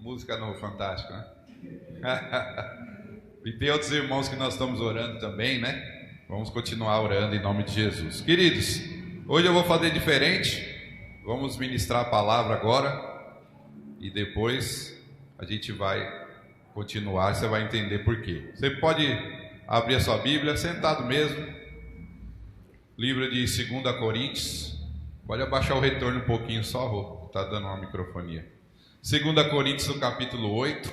Música no Fantástico, né? E tem outros irmãos que nós estamos orando também, né? Vamos continuar orando em nome de Jesus. Queridos, hoje eu vou fazer diferente. Vamos ministrar a palavra agora e depois a gente vai continuar. Você vai entender por quê. Você pode abrir a sua Bíblia, sentado mesmo. Livro de 2 Coríntios. Pode abaixar o retorno um pouquinho só, Rô. Está dando uma microfonia. 2 Coríntios, no capítulo 8,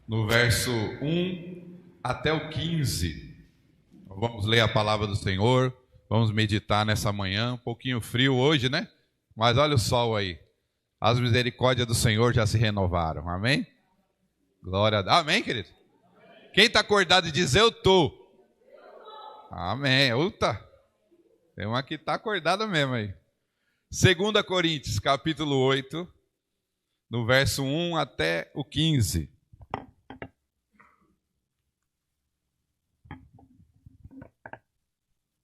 no verso 1 até o 15. Vamos ler a palavra do Senhor, vamos meditar nessa manhã. Um pouquinho frio hoje, né? Mas olha o sol aí. As misericórdias do Senhor já se renovaram, amém? Glória a Deus. Amém, querido? Quem está acordado diz eu estou. Amém. Uta. Tem uma que está acordada mesmo aí. 2 Coríntios, capítulo 8, no verso 1 até o 15.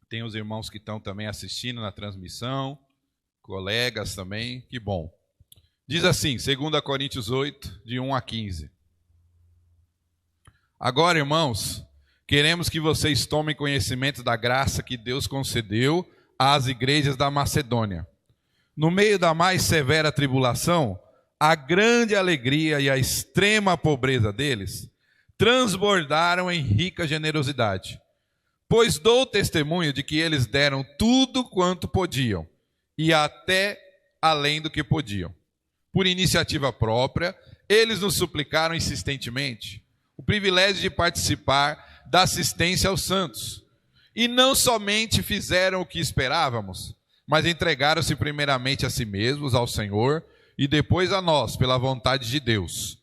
Tem os irmãos que estão também assistindo na transmissão, colegas também, que bom. Diz assim, 2 Coríntios 8, de 1 a 15. Agora, irmãos, queremos que vocês tomem conhecimento da graça que Deus concedeu às igrejas da Macedônia. No meio da mais severa tribulação, a grande alegria e a extrema pobreza deles transbordaram em rica generosidade. Pois dou testemunho de que eles deram tudo quanto podiam, e até além do que podiam. Por iniciativa própria, eles nos suplicaram insistentemente o privilégio de participar da assistência aos santos. E não somente fizeram o que esperávamos, mas entregaram-se primeiramente a si mesmos, ao Senhor, e depois a nós, pela vontade de Deus.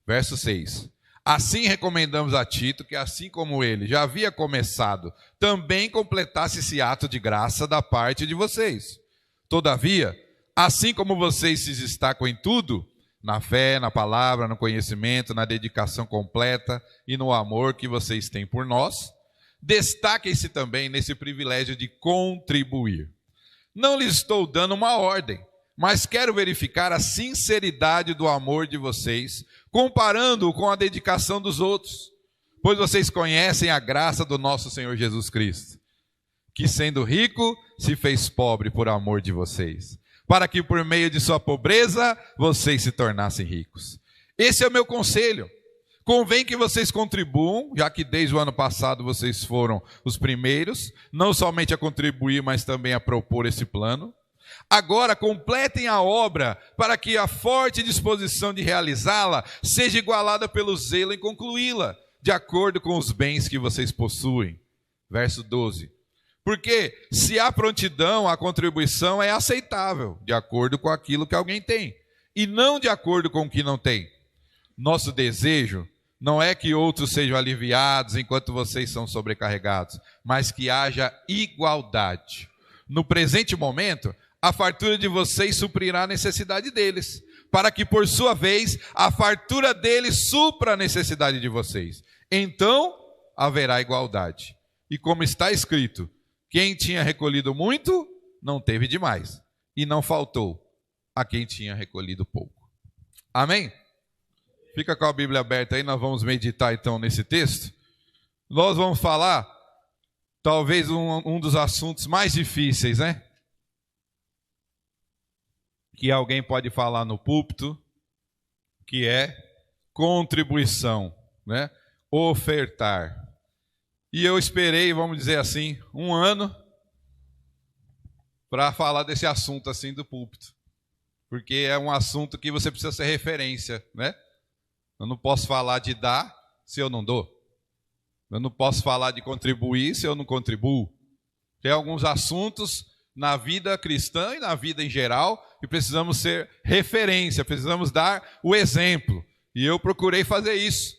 Verso 6. Assim recomendamos a Tito que, assim como ele já havia começado, também completasse esse ato de graça da parte de vocês. Todavia, assim como vocês se destacam em tudo, na fé, na palavra, no conhecimento, na dedicação completa e no amor que vocês têm por nós, destaquem-se também nesse privilégio de contribuir. Não lhes estou dando uma ordem, mas quero verificar a sinceridade do amor de vocês, comparando-o com a dedicação dos outros, pois vocês conhecem a graça do nosso Senhor Jesus Cristo, que sendo rico, se fez pobre por amor de vocês, para que por meio de sua pobreza, vocês se tornassem ricos. Esse é o meu conselho. Convém que vocês contribuam, já que desde o ano passado vocês foram os primeiros, não somente a contribuir, mas também a propor esse plano. Agora completem a obra, para que a forte disposição de realizá-la seja igualada pelo zelo em concluí-la, de acordo com os bens que vocês possuem. Verso 12. Porque se há prontidão, a contribuição é aceitável, de acordo com aquilo que alguém tem, e não de acordo com o que não tem. Nosso desejo não é que outros sejam aliviados enquanto vocês são sobrecarregados, mas que haja igualdade. No presente momento, a fartura de vocês suprirá a necessidade deles, para que, por sua vez, a fartura deles supra a necessidade de vocês. Então, haverá igualdade. E como está escrito, quem tinha recolhido muito, não teve demais, e não faltou a quem tinha recolhido pouco. Amém? Fica com a Bíblia aberta aí, nós vamos meditar então nesse texto. Nós vamos falar, talvez um dos assuntos mais difíceis, né? Que alguém pode falar no púlpito, que é contribuição, né? Ofertar. E eu esperei, vamos dizer assim, um ano para falar desse assunto assim do púlpito. Porque é um assunto que você precisa ser referência, né? Eu não posso falar de dar se eu não dou. Eu não posso falar de contribuir se eu não contribuo. Tem alguns assuntos na vida cristã e na vida em geral que precisamos ser referência, precisamos dar o exemplo. E eu procurei fazer isso,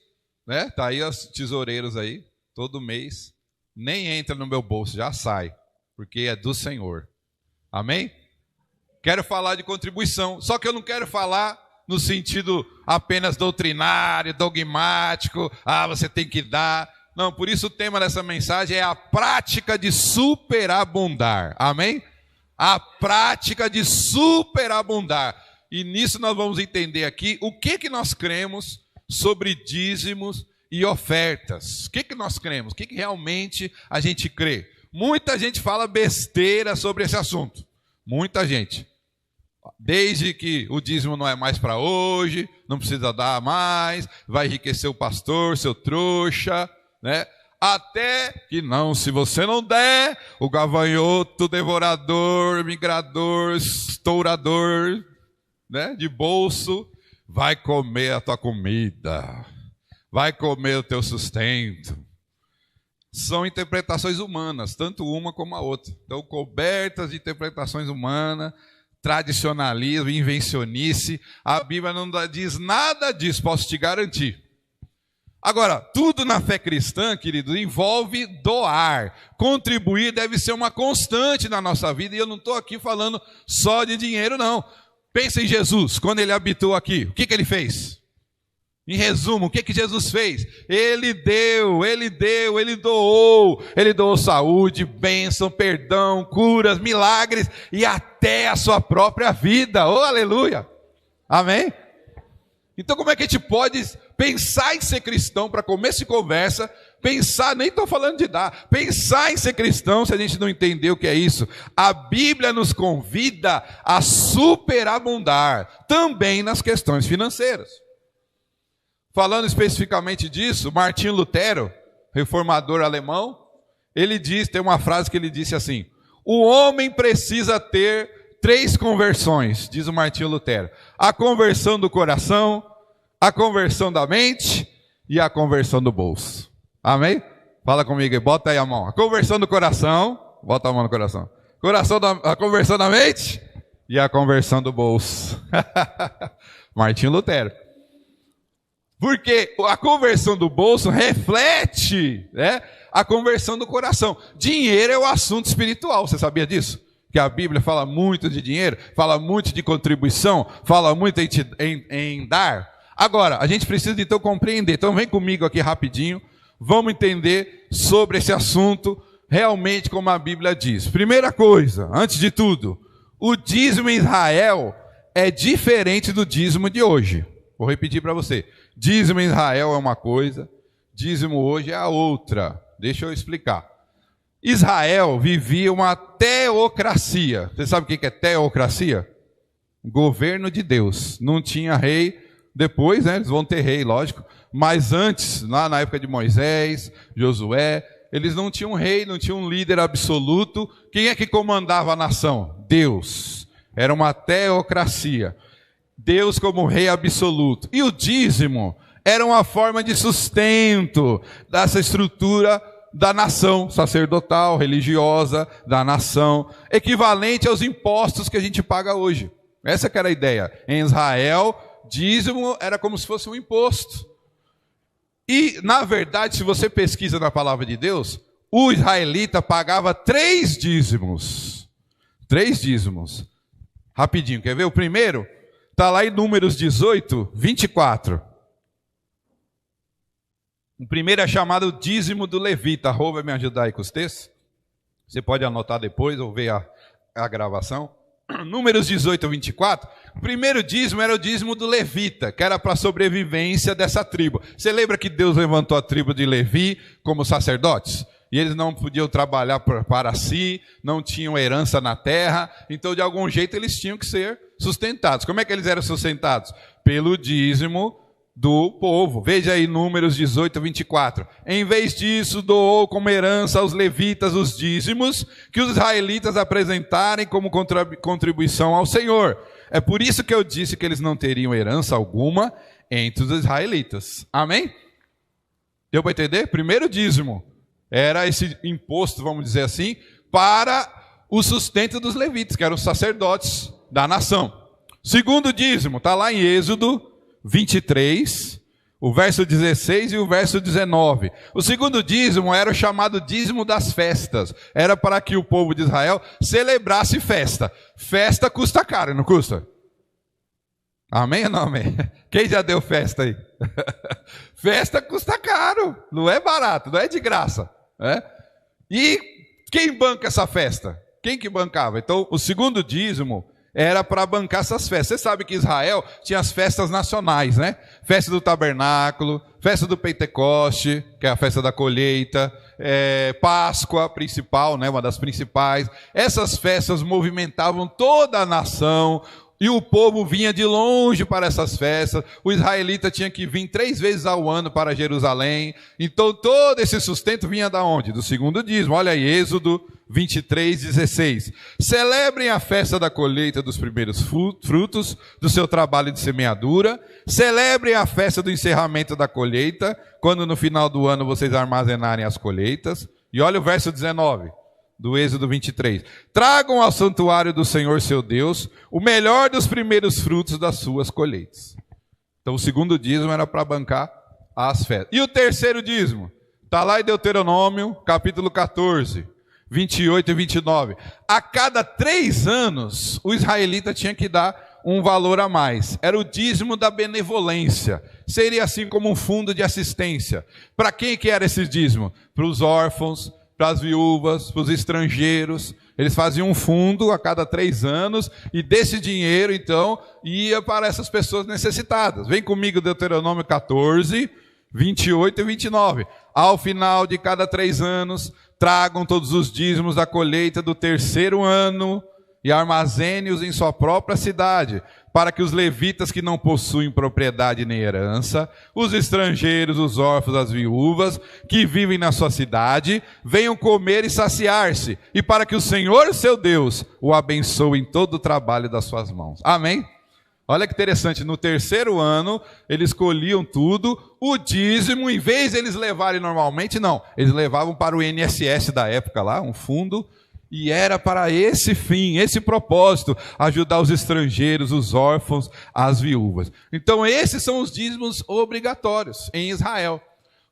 né? Tá aí os tesoureiros aí, todo mês, nem entra no meu bolso, já sai, porque é do Senhor. Amém? Quero falar de contribuição, só que eu não quero falar no sentido apenas doutrinário, dogmático, você tem que dar. Não, por isso o tema dessa mensagem é a prática de superabundar. Amém? A prática de superabundar. E nisso nós vamos entender aqui o que nós cremos sobre dízimos e ofertas. O que nós cremos? O que realmente a gente crê? Muita gente fala besteira sobre esse assunto. Muita gente. Desde que o dízimo não é mais para hoje, não precisa dar mais, vai enriquecer o pastor, seu trouxa, né? Até que não, se você não der, o gafanhoto, devorador, migrador, estourador, né, de bolso, vai comer a tua comida, vai comer o teu sustento. São interpretações humanas, tanto uma como a outra. Então, cobertas de interpretações humanas, tradicionalismo, invencionice. A Bíblia não diz nada disso, posso te garantir. Agora, tudo na fé cristã, querido, envolve doar. Contribuir deve ser uma constante na nossa vida. E eu não estou aqui falando só de dinheiro, não. Pensa em Jesus, quando ele habitou aqui. O que ele fez? Em resumo, o que Jesus fez? Ele deu, ele doou saúde, bênção, perdão, curas, milagres e até a sua própria vida. Oh, aleluia! Amém? Então como é que a gente pode pensar em ser cristão, para começo de conversa, pensar, nem estou falando de dar, pensar em ser cristão se a gente não entender o que é isso? A Bíblia nos convida a superabundar, também nas questões financeiras. Falando especificamente disso, Martinho Lutero, reformador alemão, ele diz, tem uma frase que ele disse assim: o homem precisa ter 3 conversões, diz o Martinho Lutero: a conversão do coração, a conversão da mente e a conversão do bolso. Amém? Fala comigo aí, bota aí a mão. A conversão do coração, bota a mão no coração. A conversão da mente e a conversão do bolso. Martinho Lutero. Porque a conversão do bolso reflete, né, a conversão do coração. Dinheiro é o assunto espiritual, você sabia disso? Que a Bíblia fala muito de dinheiro, fala muito de contribuição, fala muito em dar. Agora, a gente precisa então compreender. Então vem comigo aqui rapidinho, vamos entender sobre esse assunto, realmente como a Bíblia diz. Primeira coisa, antes de tudo, o dízimo em Israel é diferente do dízimo de hoje. Vou repetir para você. Dízimo em Israel é uma coisa, dízimo hoje é a outra. Deixa eu explicar. Israel vivia uma teocracia. Você sabe o que é teocracia? Governo de Deus. Não tinha rei. Depois, né, eles vão ter rei, lógico. Mas antes, lá na época de Moisés, Josué, eles não tinham rei, não tinham um líder absoluto. Quem é que comandava a nação? Deus. Era uma teocracia. Deus como rei absoluto. E o dízimo era uma forma de sustento dessa estrutura da nação sacerdotal, religiosa, da nação, equivalente aos impostos que a gente paga hoje. Essa que era a ideia. Em Israel, dízimo era como se fosse um imposto. E, na verdade, se você pesquisa na palavra de Deus, o israelita pagava 3 dízimos. 3 dízimos. Rapidinho, quer ver? O primeiro está lá em Números 18, 24. O primeiro é chamado dízimo do levita. A Rô vai me ajudar aí com os textos. Você pode anotar depois ou ver a gravação. Números 18, 24. O primeiro dízimo era o dízimo do levita, que era para a sobrevivência dessa tribo. Você lembra que Deus levantou a tribo de Levi como sacerdotes? E eles não podiam trabalhar para si, não tinham herança na terra, então de algum jeito eles tinham que ser sustentados. Como é que eles eram sustentados? Pelo dízimo do povo. Veja aí Números 18, 24. Em vez disso, doou como herança aos levitas os dízimos que os israelitas apresentarem como contribuição ao Senhor. É por isso que eu disse que eles não teriam herança alguma entre os israelitas. Amém? Deu para entender? Primeiro dízimo era esse imposto, vamos dizer assim, para o sustento dos levitas, que eram os sacerdotes da nação. Segundo dízimo, está lá em Êxodo 23, o verso 16 e o verso 19. O segundo dízimo era o chamado dízimo das festas. Era para que o povo de Israel celebrasse festa. Festa custa caro, não custa? Amém ou não amém? Quem já deu festa aí? Festa custa caro, não é barato, não é de graça. E quem banca essa festa? Quem que bancava? Então, o segundo dízimo era para bancar essas festas. Você sabe que Israel tinha as festas nacionais, né? Festa do Tabernáculo, festa do Pentecoste, que é a festa da colheita, Páscoa principal, né? Uma das principais. Essas festas movimentavam toda a nação, e o povo vinha de longe para essas festas. O israelita tinha que vir 3 vezes ao ano para Jerusalém. Então todo esse sustento vinha da onde? Do segundo dízimo. Olha aí, Êxodo 23:16. Celebrem a festa da colheita dos primeiros frutos do seu trabalho de semeadura. Celebrem a festa do encerramento da colheita, quando no final do ano vocês armazenarem as colheitas. E olha o verso 19. Do Êxodo 23. Tragam ao santuário do Senhor seu Deus o melhor dos primeiros frutos das suas colheitas. Então o segundo dízimo era para bancar as festas. E o terceiro dízimo? Está lá em Deuteronômio, capítulo 14, 28 e 29. A cada 3 anos, o israelita tinha que dar um valor a mais. Era o dízimo da benevolência. Seria assim como um fundo de assistência. Para quem que era esse dízimo? Para os órfãos, para as viúvas, para os estrangeiros. Eles faziam um fundo a cada 3 anos, e desse dinheiro, então, ia para essas pessoas necessitadas. Vem comigo, Deuteronômio 14, 28 e 29. Ao final de cada 3 anos, tragam todos os dízimos da colheita do 3º ano, e armazene-os em sua própria cidade, para que os levitas que não possuem propriedade nem herança, os estrangeiros, os órfãos, as viúvas, que vivem na sua cidade, venham comer e saciar-se, e para que o Senhor, seu Deus, o abençoe em todo o trabalho das suas mãos. Amém? Olha que interessante, no 3º ano, eles colhiam tudo, o dízimo, em vez de eles levarem normalmente, não, eles levavam para o INSS da época lá, um fundo. E era para esse fim, esse propósito, ajudar os estrangeiros, os órfãos, as viúvas. Então esses são os dízimos obrigatórios em Israel.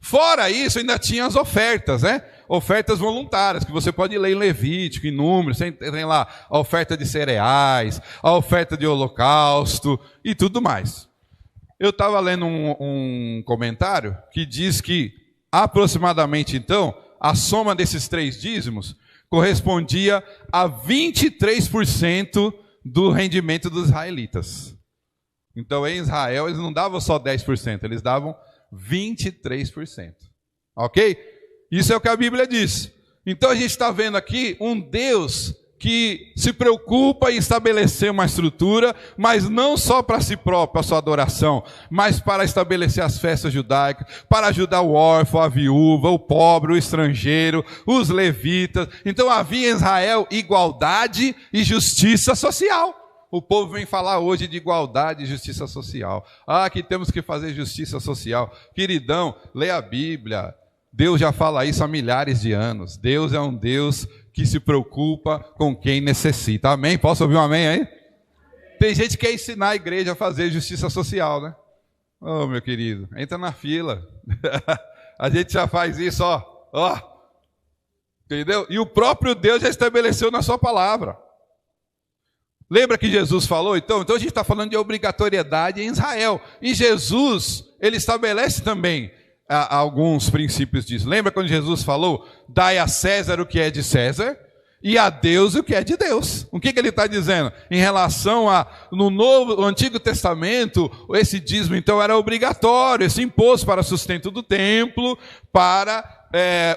Fora isso, ainda tinha as ofertas, né? Ofertas voluntárias, que você pode ler em Levítico, em Números, tem lá a oferta de cereais, a oferta de holocausto e tudo mais. Eu estava lendo um comentário que diz que aproximadamente então, a soma desses 3 dízimos correspondia a 23% do rendimento dos israelitas. Então, em Israel, eles não davam só 10%, eles davam 23%. Ok? Isso é o que a Bíblia diz. Então, a gente está vendo aqui um Deus que se preocupa em estabelecer uma estrutura, mas não só para si próprio, para a sua adoração, mas para estabelecer as festas judaicas, para ajudar o órfão, a viúva, o pobre, o estrangeiro, os levitas. Então havia em Israel igualdade e justiça social. O povo vem falar hoje de igualdade e justiça social. Que temos que fazer justiça social. Queridão, lê a Bíblia. Deus já fala isso há milhares de anos. Deus é um Deus que se preocupa com quem necessita. Amém? Posso ouvir um amém aí? Tem gente que quer ensinar a igreja a fazer justiça social, né? Oh, meu querido, entra na fila. A gente já faz isso, ó. Entendeu? E o próprio Deus já estabeleceu na sua palavra. Lembra que Jesus falou? Então a gente está falando de obrigatoriedade em Israel. E Jesus, ele estabelece também alguns princípios disso. Lembra quando Jesus falou: dai a César o que é de César e a Deus o que é de Deus? O que ele está dizendo? Em relação no Antigo Testamento, esse dízimo então era obrigatório, esse imposto para sustento do templo, para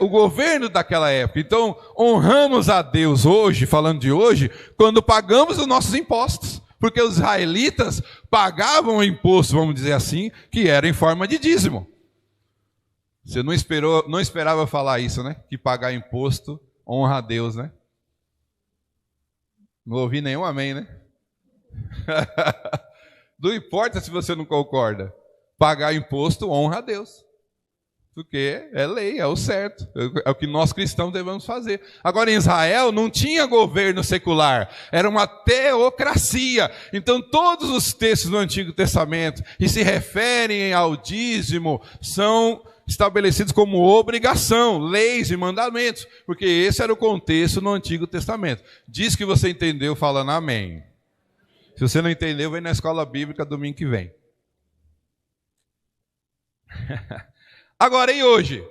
o governo daquela época. Então honramos a Deus hoje, falando de hoje, quando pagamos os nossos impostos, porque os israelitas pagavam o imposto, vamos dizer assim, que era em forma de dízimo. Você não esperava falar isso, né? Que pagar imposto honra a Deus, né? Não ouvi nenhum amém, né? Não importa se você não concorda. Pagar imposto honra a Deus. Porque é lei, é o certo. É o que nós cristãos devemos fazer. Agora, em Israel não tinha governo secular. Era uma teocracia. Então, todos os textos do Antigo Testamento que se referem ao dízimo são estabelecidos como obrigação, leis e mandamentos, porque esse era o contexto no Antigo Testamento. Diz que você entendeu falando amém. Se você não entendeu, vem na escola bíblica domingo que vem. Agora, e hoje?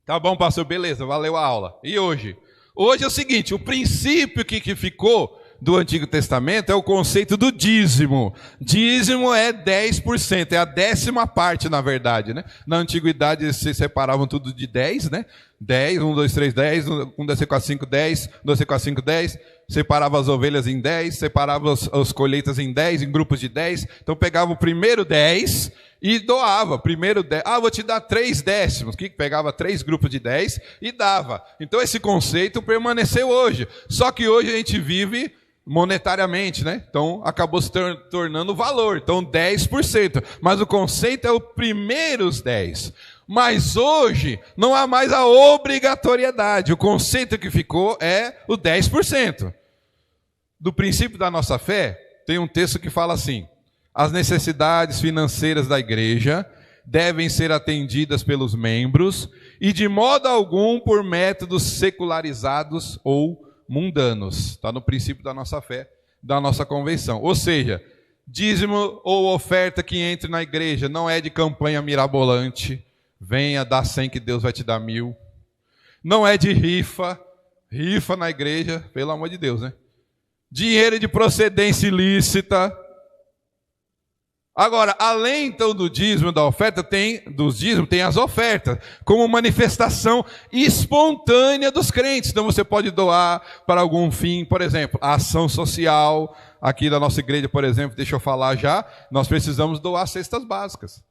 Tá bom, pastor, beleza, valeu a aula. E hoje? Hoje é o seguinte, o princípio que ficou do Antigo Testamento é o conceito do dízimo. Dízimo é 10%, é a 10ª parte, na verdade, né? Na antiguidade, eles separavam tudo de 10, né? 10, 1, 2, 3, 10, 1, 2, 3, 4, 5, 10, 1, 2, 3, 4, 5, 10. Separava as ovelhas em 10, separava as colheitas em 10, em grupos de 10. Então pegava o primeiro 10 e doava. Primeiro 10, vou te dar 3 décimos. Que pegava 3 grupos de 10 e dava. Então esse conceito permaneceu hoje. Só que hoje a gente vive monetariamente, né? Então acabou se tornando valor. Então 10%. Mas o conceito é os primeiros 10. Mas hoje não há mais a obrigatoriedade. O conceito que ficou é o 10%. Do princípio da nossa fé, tem um texto que fala assim: as necessidades financeiras da igreja devem ser atendidas pelos membros e de modo algum por métodos secularizados ou mundanos. Está no princípio da nossa fé, da nossa convenção. Ou seja, dízimo ou oferta que entre na igreja não é de campanha mirabolante. Venha, dá 100 que Deus vai te dar 1000. Não é de rifa na igreja, pelo amor de Deus, né? Dinheiro de procedência ilícita. Agora, além então do dízimo, da oferta, tem as ofertas, como manifestação espontânea dos crentes. Então você pode doar para algum fim, por exemplo, a ação social. Aqui da nossa igreja, por exemplo, deixa eu falar já, nós precisamos doar cestas básicas.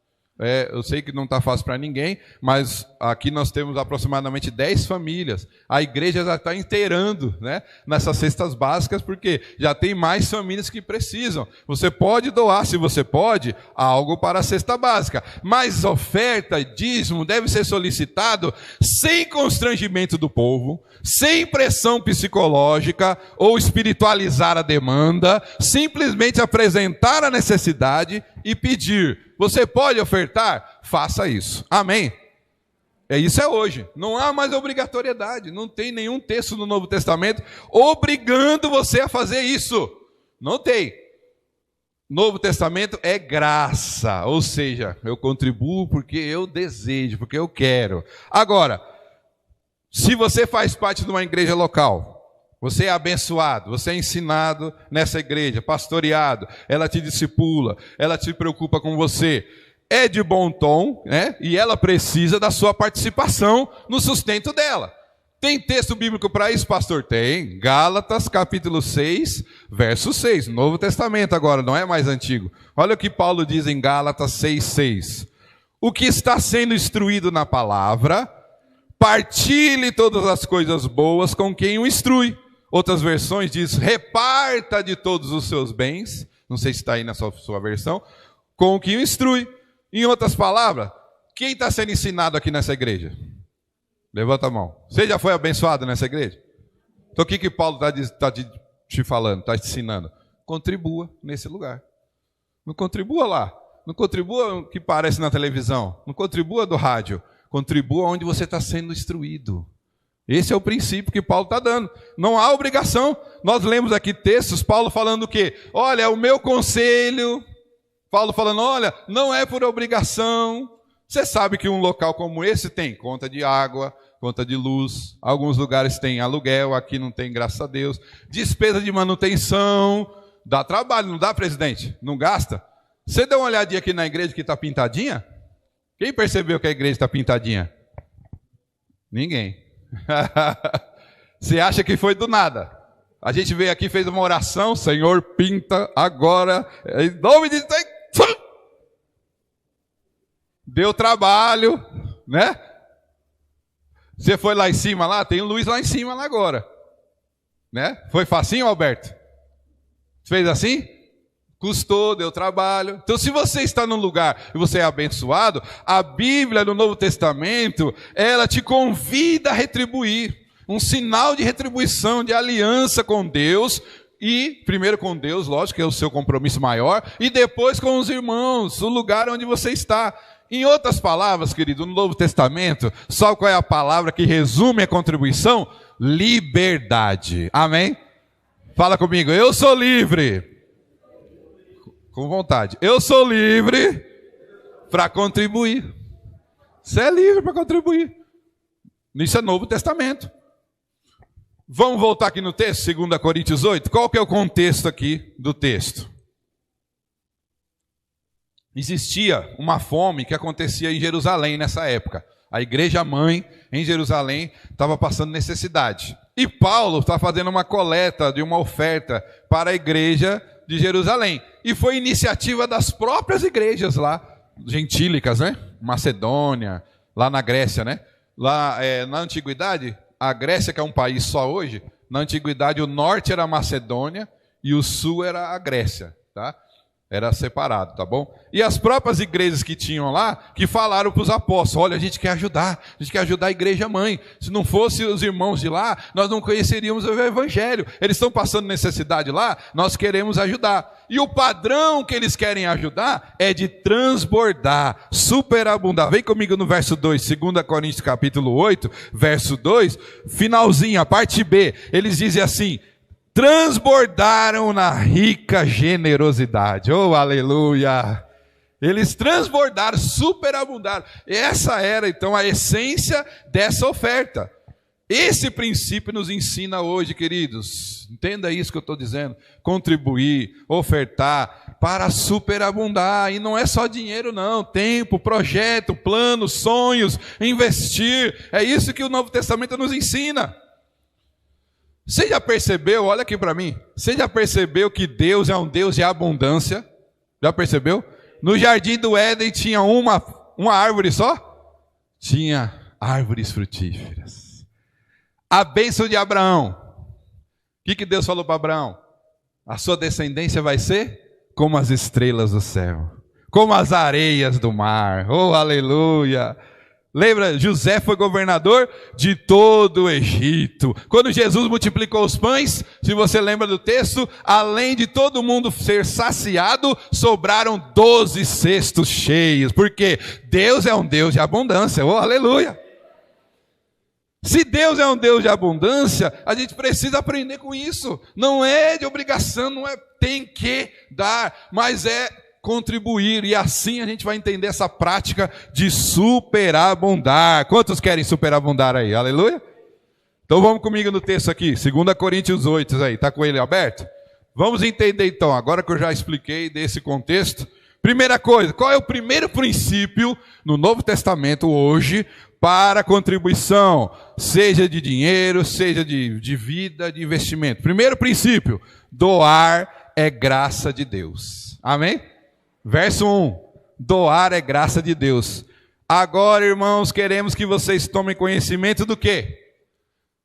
Eu sei que não está fácil para ninguém, mas aqui nós temos aproximadamente 10 famílias. A igreja já está inteirando, né, nessas cestas básicas, porque já tem mais famílias que precisam. Você pode doar, se você pode, algo para a cesta básica. Mas oferta e dízimo deve ser solicitado sem constrangimento do povo, sem pressão psicológica ou espiritualizar a demanda, simplesmente apresentar a necessidade e pedir. Você pode ofertar? Faça isso. Amém? Isso é hoje. Não há mais obrigatoriedade. Não tem nenhum texto no Novo Testamento obrigando você a fazer isso. Não tem. Novo Testamento é graça. Ou seja, eu contribuo porque eu desejo, porque eu quero. Agora, se você faz parte de uma igreja local, você é abençoado, você é ensinado nessa igreja, pastoreado, ela te discipula, ela te preocupa com você, é de bom tom, né? E ela precisa da sua participação no sustento dela. Tem texto bíblico para isso, pastor? Tem. Gálatas capítulo 6, verso 6, Novo Testamento agora, não é mais antigo. Olha o que Paulo diz em Gálatas 6, 6. O que está sendo instruído na palavra, partilhe todas as coisas boas com quem o instrui. Outras versões diz, reparta de todos os seus bens, não sei se está aí na sua versão, com o que o instrui. Em outras palavras, quem está sendo ensinado aqui nessa igreja? Levanta a mão. Você já foi abençoado nessa igreja? Então o que Paulo está te falando, está te ensinando? Contribua nesse lugar. Não contribua lá. Não contribua o que parece na televisão. Não contribua do rádio. Contribua onde você está sendo instruído. Esse é o princípio que Paulo está dando. Não há obrigação. Nós lemos aqui textos, Paulo falando o quê? Olha, o meu conselho. Paulo falando, olha, não é por obrigação. Você sabe que um local como esse tem conta de água, conta de luz. Alguns lugares tem aluguel, aqui não tem, graças a Deus. Despesa de manutenção. Dá trabalho, não dá, presidente? Não gasta? Você deu uma olhadinha aqui na igreja que está pintadinha? Quem percebeu que a igreja está pintadinha? Ninguém. Você acha que foi do nada? A gente veio aqui, fez uma oração, Senhor, pinta agora, em nome de Deus. Deu trabalho, né? Você foi lá em cima, lá tem luz lá em cima lá agora, né? Foi facinho, Alberto? Fez assim? Custou, deu trabalho. Então, se você está num lugar e você é abençoado, a Bíblia no Novo Testamento, ela te convida a retribuir. Um sinal de retribuição, de aliança com Deus. E, primeiro com Deus, lógico, que é o seu compromisso maior. E depois com os irmãos, o lugar onde você está. Em outras palavras, querido, no Novo Testamento, sabe qual é a palavra que resume a contribuição? Liberdade. Amém? Fala comigo, eu sou livre. Com vontade. Eu sou livre para contribuir. Você é livre para contribuir. Isso é Novo Testamento. Vamos voltar aqui no texto, 2 Coríntios 8. Qual que é o contexto aqui do texto? Existia uma fome que acontecia em Jerusalém nessa época. A igreja mãe em Jerusalém estava passando necessidade. E Paulo está fazendo uma coleta de uma oferta para a igreja de Jerusalém. E foi iniciativa das próprias igrejas lá, gentílicas, né? Macedônia, lá na Grécia, né? Lá na antiguidade, a Grécia, que é um país só hoje, na antiguidade o norte era a Macedônia e o sul era a Grécia, tá? Era separado, tá bom? E as próprias igrejas que tinham lá, que falaram para os apóstolos, olha, a gente quer ajudar a igreja mãe. Se não fosse os irmãos de lá, nós não conheceríamos o evangelho. Eles estão passando necessidade lá, nós queremos ajudar. E o padrão que eles querem ajudar é de transbordar, superabundar. Vem comigo no verso 2, 2 Coríntios capítulo 8, verso 2, finalzinho, a parte B. Eles dizem assim: transbordaram na rica generosidade. Oh, aleluia! Eles transbordaram, superabundaram. Essa era, então, a essência dessa oferta. Esse princípio nos ensina hoje, queridos. Entenda isso que eu estou dizendo. Contribuir, ofertar, para superabundar. E não é só dinheiro, não. Tempo, projeto, planos, sonhos, investir. É isso que o Novo Testamento nos ensina. Você já percebeu, olha aqui para mim, você já percebeu que Deus é um Deus de abundância? Já percebeu? No jardim do Éden tinha uma árvore só? Tinha árvores frutíferas. A bênção de Abraão. O que Deus falou para Abraão? A sua descendência vai ser como as estrelas do céu, como as areias do mar. Oh, aleluia! Lembra, José foi governador de todo o Egito. Quando Jesus multiplicou os pães, se você lembra do texto, além de todo mundo ser saciado, sobraram 12 cestos cheios. Porque Deus é um Deus de abundância. Oh, aleluia! Se Deus é um Deus de abundância, a gente precisa aprender com isso. Não é de obrigação, não é tem que dar, mas é contribuir, e assim a gente vai entender essa prática de superabundar. Quantos querem superabundar aí? Aleluia? Então vamos comigo no texto aqui, 2 Coríntios 8, aí, está com ele aberto? Vamos entender então, agora que eu já expliquei desse contexto. Primeira coisa, qual é o primeiro princípio no Novo Testamento hoje para contribuição, seja de dinheiro, seja de vida, de investimento? Primeiro princípio, doar é graça de Deus. Amém? Verso 1, doar é graça de Deus. Agora, irmãos, queremos que vocês tomem conhecimento do quê?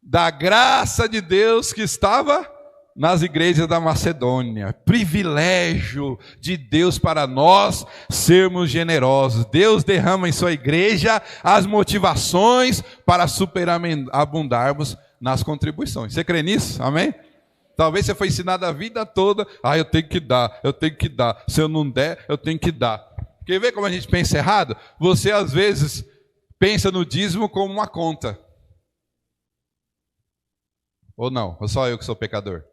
Da graça de Deus que estava nas igrejas da Macedônia. Privilégio de Deus para nós sermos generosos. Deus derrama em sua igreja as motivações para superabundarmos nas contribuições. Você crê nisso? Amém? Talvez você foi ensinado a vida toda, eu tenho que dar, se eu não der, eu tenho que dar. Quer ver como a gente pensa errado? Você às vezes pensa no dízimo como uma conta. Ou não? Ou só eu que sou pecador?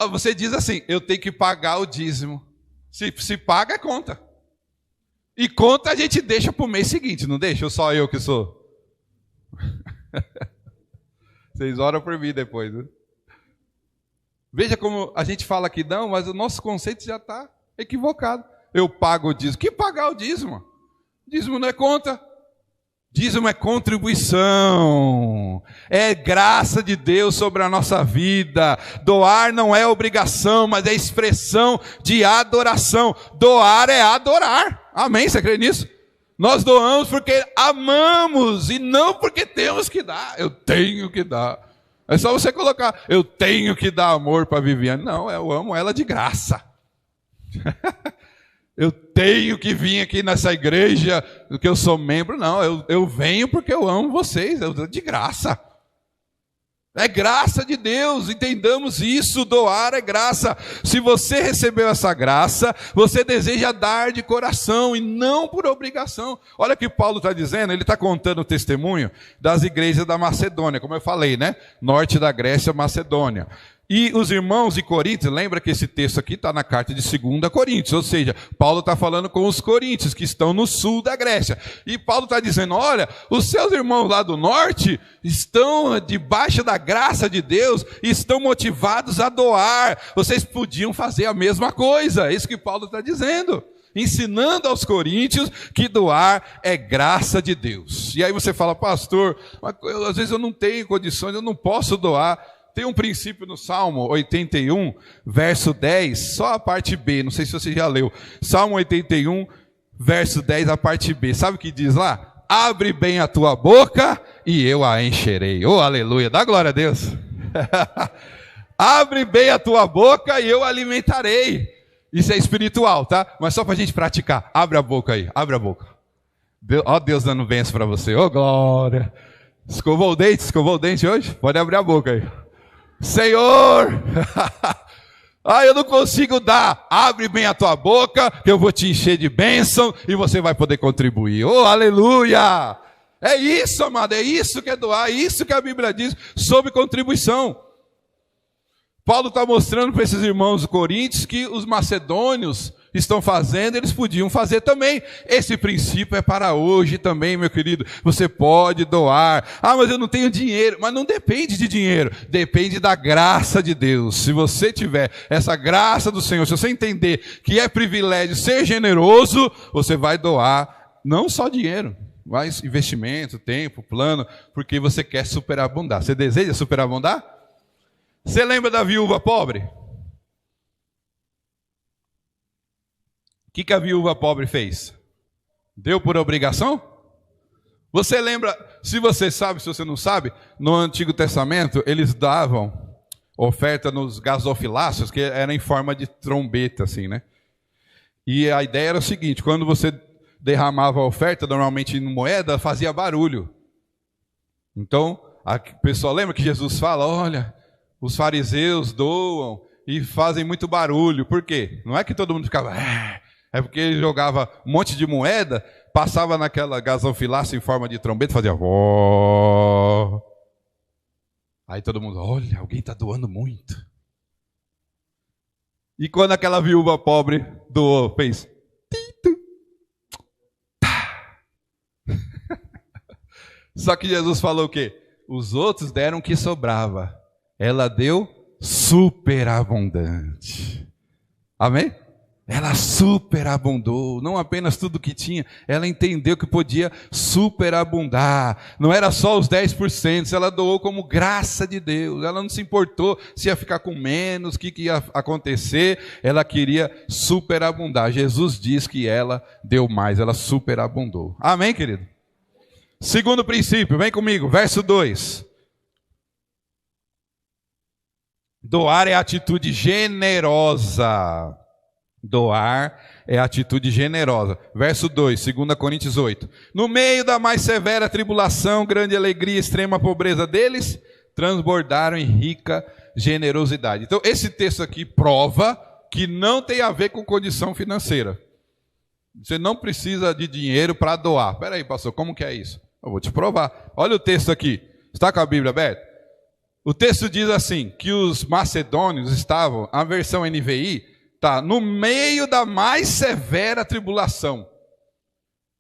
Você diz assim, eu tenho que pagar o dízimo. Se paga, é conta. E conta a gente deixa para o mês seguinte, não deixa? Ou só eu que sou? Vocês oram por mim depois, né? Veja como a gente fala aqui, não, mas o nosso conceito já está equivocado. Eu pago o dízimo. Que pagar o dízimo? Dízimo não é conta. Dízimo é contribuição. É graça de Deus sobre a nossa vida. Doar não é obrigação, mas é expressão de adoração. Doar é adorar. Amém? Você crê nisso? Nós doamos porque amamos e não porque temos que dar. Eu tenho que dar. É só você colocar, eu tenho que dar amor para a Viviane. Não, eu amo ela de graça. Eu tenho que vir aqui nessa igreja porque eu sou membro. Não, eu venho porque eu amo vocês, de graça. É graça de Deus, entendamos isso, doar é graça. Se você recebeu essa graça, você deseja dar de coração e não por obrigação. Olha o que Paulo está dizendo, ele está contando o testemunho das igrejas da Macedônia, como eu falei, né? Norte da Grécia, Macedônia. E os irmãos de Coríntios, lembra que esse texto aqui está na carta de 2 Coríntios, ou seja, Paulo está falando com os coríntios que estão no sul da Grécia. E Paulo está dizendo, olha, os seus irmãos lá do norte estão debaixo da graça de Deus, estão motivados a doar. Vocês podiam fazer a mesma coisa, é isso que Paulo está dizendo. Ensinando aos coríntios que doar é graça de Deus. E aí você fala, pastor, às vezes eu não tenho condições, eu não posso doar. Tem um princípio no Salmo 81, verso 10, só a parte B, não sei se você já leu. Salmo 81, verso 10, a parte B. Sabe o que diz lá? Abre bem a tua boca e eu a encherei. Oh, aleluia, dá glória a Deus. Abre bem a tua boca e eu a alimentarei. Isso é espiritual, tá? Mas só para a gente praticar. Abre a boca aí, abre a boca. Ó Deus dando bênção para você. Oh, glória. Escovou o dente hoje? Pode abrir a boca aí. Senhor, eu não consigo dar. Abre bem a tua boca, que eu vou te encher de bênção e você vai poder contribuir. Oh, aleluia! É isso, amado, é isso que é doar, é isso que a Bíblia diz sobre contribuição. Paulo está mostrando para esses irmãos de Coríntios que os macedônios estão fazendo, eles podiam fazer também. Esse princípio é para hoje também, meu querido. Você pode doar. Mas eu não tenho dinheiro. Mas não depende de dinheiro, depende da graça de Deus. Se você tiver essa graça do Senhor, se você entender que é privilégio ser generoso, você vai doar não só dinheiro, mas investimento, tempo, plano, porque você quer superabundar. Você deseja superabundar? Você lembra da viúva pobre? O que a viúva pobre fez? Deu por obrigação? Você lembra, se você sabe, se você não sabe, no Antigo Testamento eles davam oferta nos gasofiláceos, que era em forma de trombeta, assim, né? E a ideia era o seguinte, quando você derramava a oferta, normalmente em moeda, fazia barulho. Então, o pessoal lembra que Jesus fala, olha, os fariseus doam e fazem muito barulho. Por quê? Não é que todo mundo ficava... É porque ele jogava um monte de moeda, passava naquela gasofilácia em forma de trombeta e fazia... Aí todo mundo, olha, alguém está doando muito. E quando aquela viúva pobre doou, fez... Só que Jesus falou o quê? Os outros deram o que sobrava. Ela deu superabundante. Amém? Ela superabundou, não apenas tudo que tinha, ela entendeu que podia superabundar. Não era só os 10%, ela doou como graça de Deus. Ela não se importou se ia ficar com menos, o que ia acontecer. Ela queria superabundar. Jesus diz que ela deu mais, ela superabundou. Amém, querido? Segundo princípio, vem comigo, verso 2. Doar é atitude generosa. Doar é atitude generosa. Verso 2, 2 Coríntios 8. No meio da mais severa tribulação, grande alegria, extrema pobreza deles, transbordaram em rica generosidade. Então, esse texto aqui prova que não tem a ver com condição financeira. Você não precisa de dinheiro para doar. Espera aí, pastor, como que é isso? Eu vou te provar. Olha o texto aqui. Está com a Bíblia aberta? O texto diz assim, que os macedônios estavam, a versão NVI, está no meio da mais severa tribulação.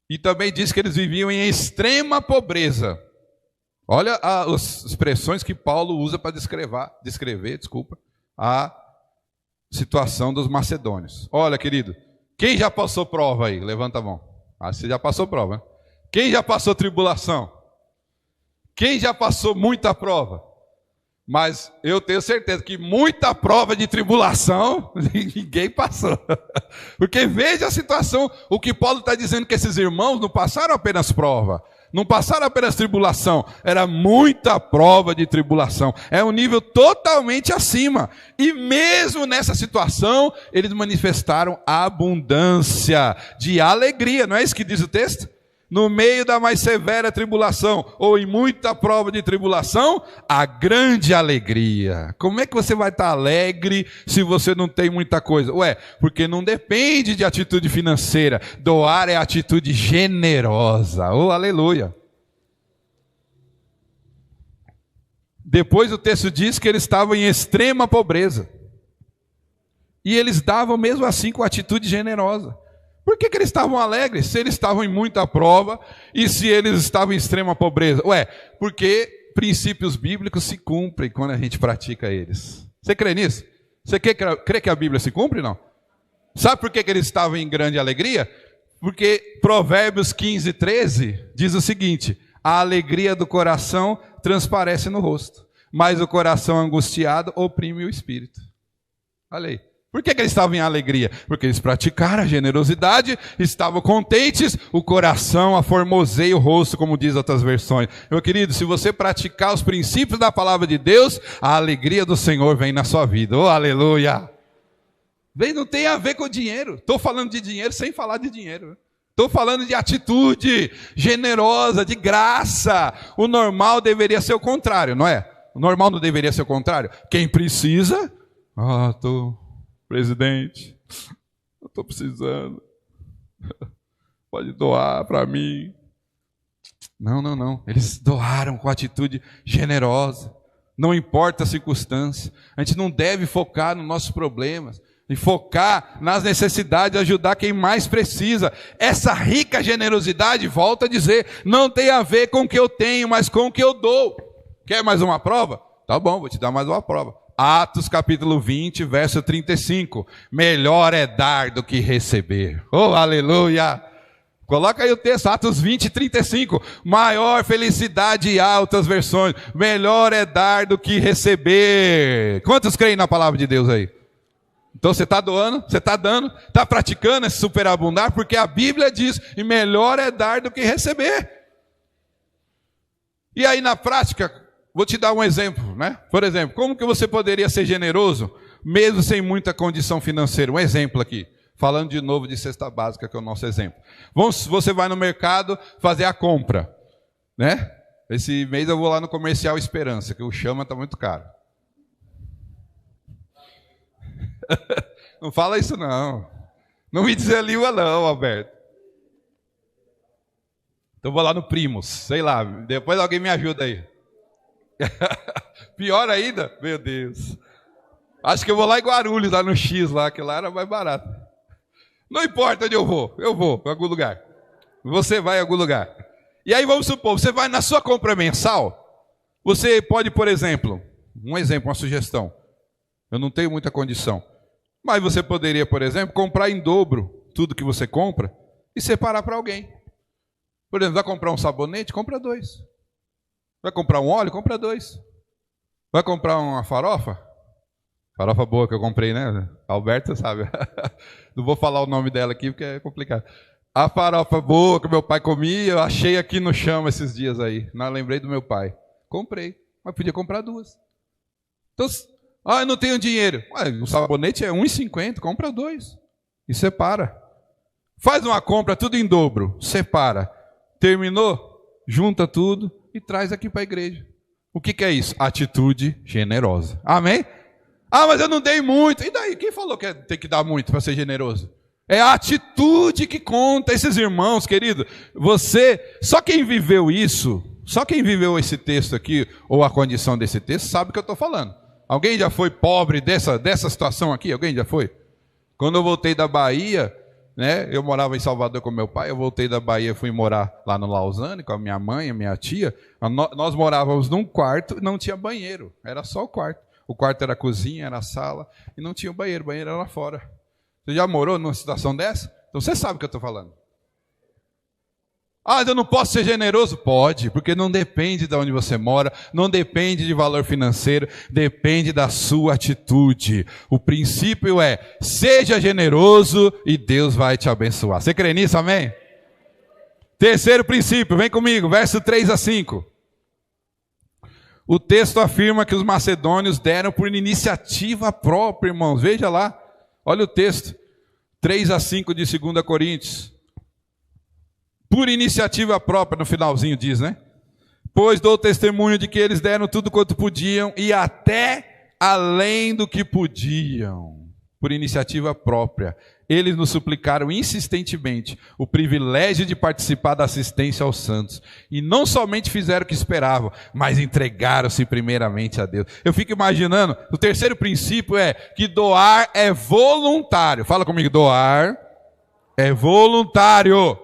E também diz que eles viviam em extrema pobreza. Olha as expressões que Paulo usa para descrever a situação dos macedônios. Olha, querido, quem já passou prova aí? Levanta a mão. Você já passou prova, né? Quem já passou tribulação? Quem já passou muita prova? Mas eu tenho certeza que muita prova de tribulação ninguém passou. Porque veja a situação, o que Paulo está dizendo que esses irmãos não passaram apenas prova, não passaram apenas tribulação, era muita prova de tribulação. É um nível totalmente acima. E mesmo nessa situação, eles manifestaram abundância de alegria. Não é isso que diz o texto? No meio da mais severa tribulação, ou em muita prova de tribulação, a grande alegria. Como é que você vai estar alegre se você não tem muita coisa? Porque não depende de atitude financeira. Doar é atitude generosa. Oh, aleluia. Depois o texto diz que eles estavam em extrema pobreza. E eles davam mesmo assim com atitude generosa. Por que eles estavam alegres? Se eles estavam em muita prova e se eles estavam em extrema pobreza? Porque princípios bíblicos se cumprem quando a gente pratica eles. Você crê nisso? Você crê que a Bíblia se cumpre, não? Sabe por que eles estavam em grande alegria? Porque Provérbios 15, 13 diz o seguinte: a alegria do coração transparece no rosto, mas o coração angustiado oprime o espírito. Olha aí. Por que eles estavam em alegria? Porque eles praticaram a generosidade, estavam contentes, o coração aformoseia o rosto, como diz outras versões. Meu querido, se você praticar os princípios da palavra de Deus, a alegria do Senhor vem na sua vida. Oh, aleluia! Não tem a ver com dinheiro. Estou falando de dinheiro sem falar de dinheiro. Estou falando de atitude generosa, de graça. O normal deveria ser o contrário, não é? O normal não deveria ser o contrário. Quem precisa, presidente, eu estou precisando. Pode doar para mim. Não. Eles doaram com atitude generosa. Não importa a circunstância. A gente não deve focar nos nossos problemas. E focar nas necessidades, ajudar quem mais precisa. Essa rica generosidade, volto a dizer, não tem a ver com o que eu tenho, mas com o que eu dou. Quer mais uma prova? Tá bom, vou te dar mais uma prova. Atos capítulo 20, verso 35. Melhor é dar do que receber. Oh, aleluia! Coloca aí o texto, Atos 20, 35. Maior felicidade há, outras versões. Melhor é dar do que receber. Quantos creem na palavra de Deus aí? Então você está doando, você está dando, está praticando esse superabundar, porque a Bíblia diz, e melhor é dar do que receber. E aí na prática, vou te dar um exemplo, né? Por exemplo, como que você poderia ser generoso, mesmo sem muita condição financeira? Um exemplo aqui, falando de novo de cesta básica, que é o nosso exemplo. Você vai no mercado fazer a compra, né? Esse mês eu vou lá no Comercial Esperança, que o chama está muito caro. Não fala isso não. Não me desanima não, Alberto. Então vou lá no Primos, sei lá, depois alguém me ajuda aí. Pior ainda, meu Deus. Acho que eu vou lá em Guarulhos, lá no X, lá, que lá era mais barato. Não importa onde eu vou para algum lugar. Você vai em algum lugar. E aí vamos supor, você vai na sua compra mensal, você pode, por exemplo, uma sugestão. Eu não tenho muita condição. Mas você poderia, por exemplo, comprar em dobro tudo que você compra e separar para alguém. Por exemplo, vai comprar um sabonete? Compra 2. Vai comprar um óleo? Compra 2. Vai comprar uma farofa? Farofa boa que eu comprei, né? Alberto sabe. Não vou falar o nome dela aqui porque é complicado. A farofa boa que meu pai comia, eu achei aqui no chão esses dias aí. Não lembrei do meu pai. Comprei, mas podia comprar 2. Então, eu não tenho dinheiro. O sabonete é R$1,50, compra 2. E separa. Faz uma compra tudo em dobro, separa. Terminou? Junta tudo e traz aqui para a igreja. O que é isso? Atitude generosa. Amém? Mas eu não dei muito. E daí? Quem falou que tem que dar muito para ser generoso? É a atitude que conta. Esses irmãos, querido, só quem viveu isso, só quem viveu esse texto aqui, ou a condição desse texto, sabe o que eu estou falando. Alguém já foi pobre dessa situação aqui? Alguém já foi? Quando eu voltei da Bahia, né, eu morava em Salvador com meu pai, eu voltei da Bahia, fui morar lá no Lausanne com a minha mãe, a minha tia. Nós morávamos num quarto e não tinha banheiro, era só o quarto. O quarto era a cozinha, era a sala e não tinha banheiro, o banheiro era lá fora. Você já morou numa situação dessa? Então você sabe o que eu estou falando. Eu não posso ser generoso? Pode, porque não depende de onde você mora, não depende de valor financeiro, depende da sua atitude. O princípio é, seja generoso e Deus vai te abençoar. Você crê nisso, amém? Terceiro princípio, vem comigo, verso 3 a 5. O texto afirma que os macedônios deram por iniciativa própria, irmãos. Veja lá, olha o texto, 3 a 5 de 2 Coríntios. Por iniciativa própria, no finalzinho diz, né? Pois dou testemunho de que eles deram tudo quanto podiam e até além do que podiam. por iniciativa própria. Eles nos suplicaram insistentemente o privilégio de participar da assistência aos santos. E não somente fizeram o que esperavam, mas entregaram-se primeiramente a Deus. Eu fico imaginando, o terceiro princípio é que doar é voluntário. Fala comigo, doar é voluntário.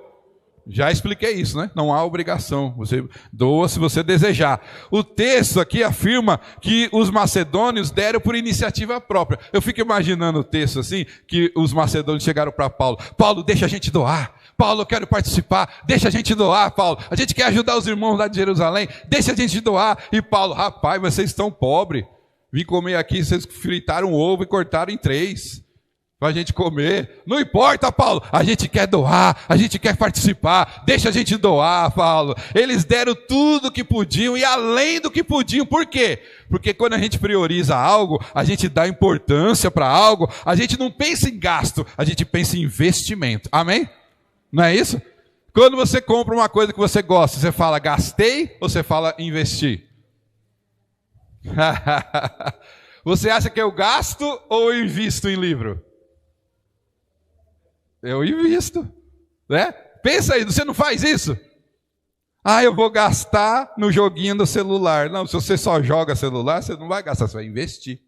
Já expliquei isso, né? Não há obrigação. Você doa se você desejar. O texto aqui afirma que os macedônios deram por iniciativa própria. Eu fico imaginando o texto assim, que os macedônios chegaram para Paulo. Paulo, deixa a gente doar. Paulo, eu quero participar. Deixa a gente doar, Paulo. A gente quer ajudar os irmãos lá de Jerusalém. Deixa a gente doar. E Paulo, rapaz, vocês estão pobres. Vim comer aqui, vocês fritaram um ovo e cortaram em 3. Para a gente comer. Não importa, Paulo, a gente quer doar, a gente quer participar, deixa a gente doar, Paulo. Eles deram tudo que podiam e além do que podiam. Por quê? Porque quando a gente prioriza algo, a gente dá importância para algo, a gente não pensa em gasto, a gente pensa em investimento. Amém? Não é isso? Quando você compra uma coisa que você gosta, você fala gastei ou você fala investir? Você acha que eu gasto ou eu invisto em livro? Eu invisto, né? Pensa aí, você não faz isso? Ah, eu vou gastar no joguinho do celular. Não, se você só joga celular, você não vai gastar, você vai investir.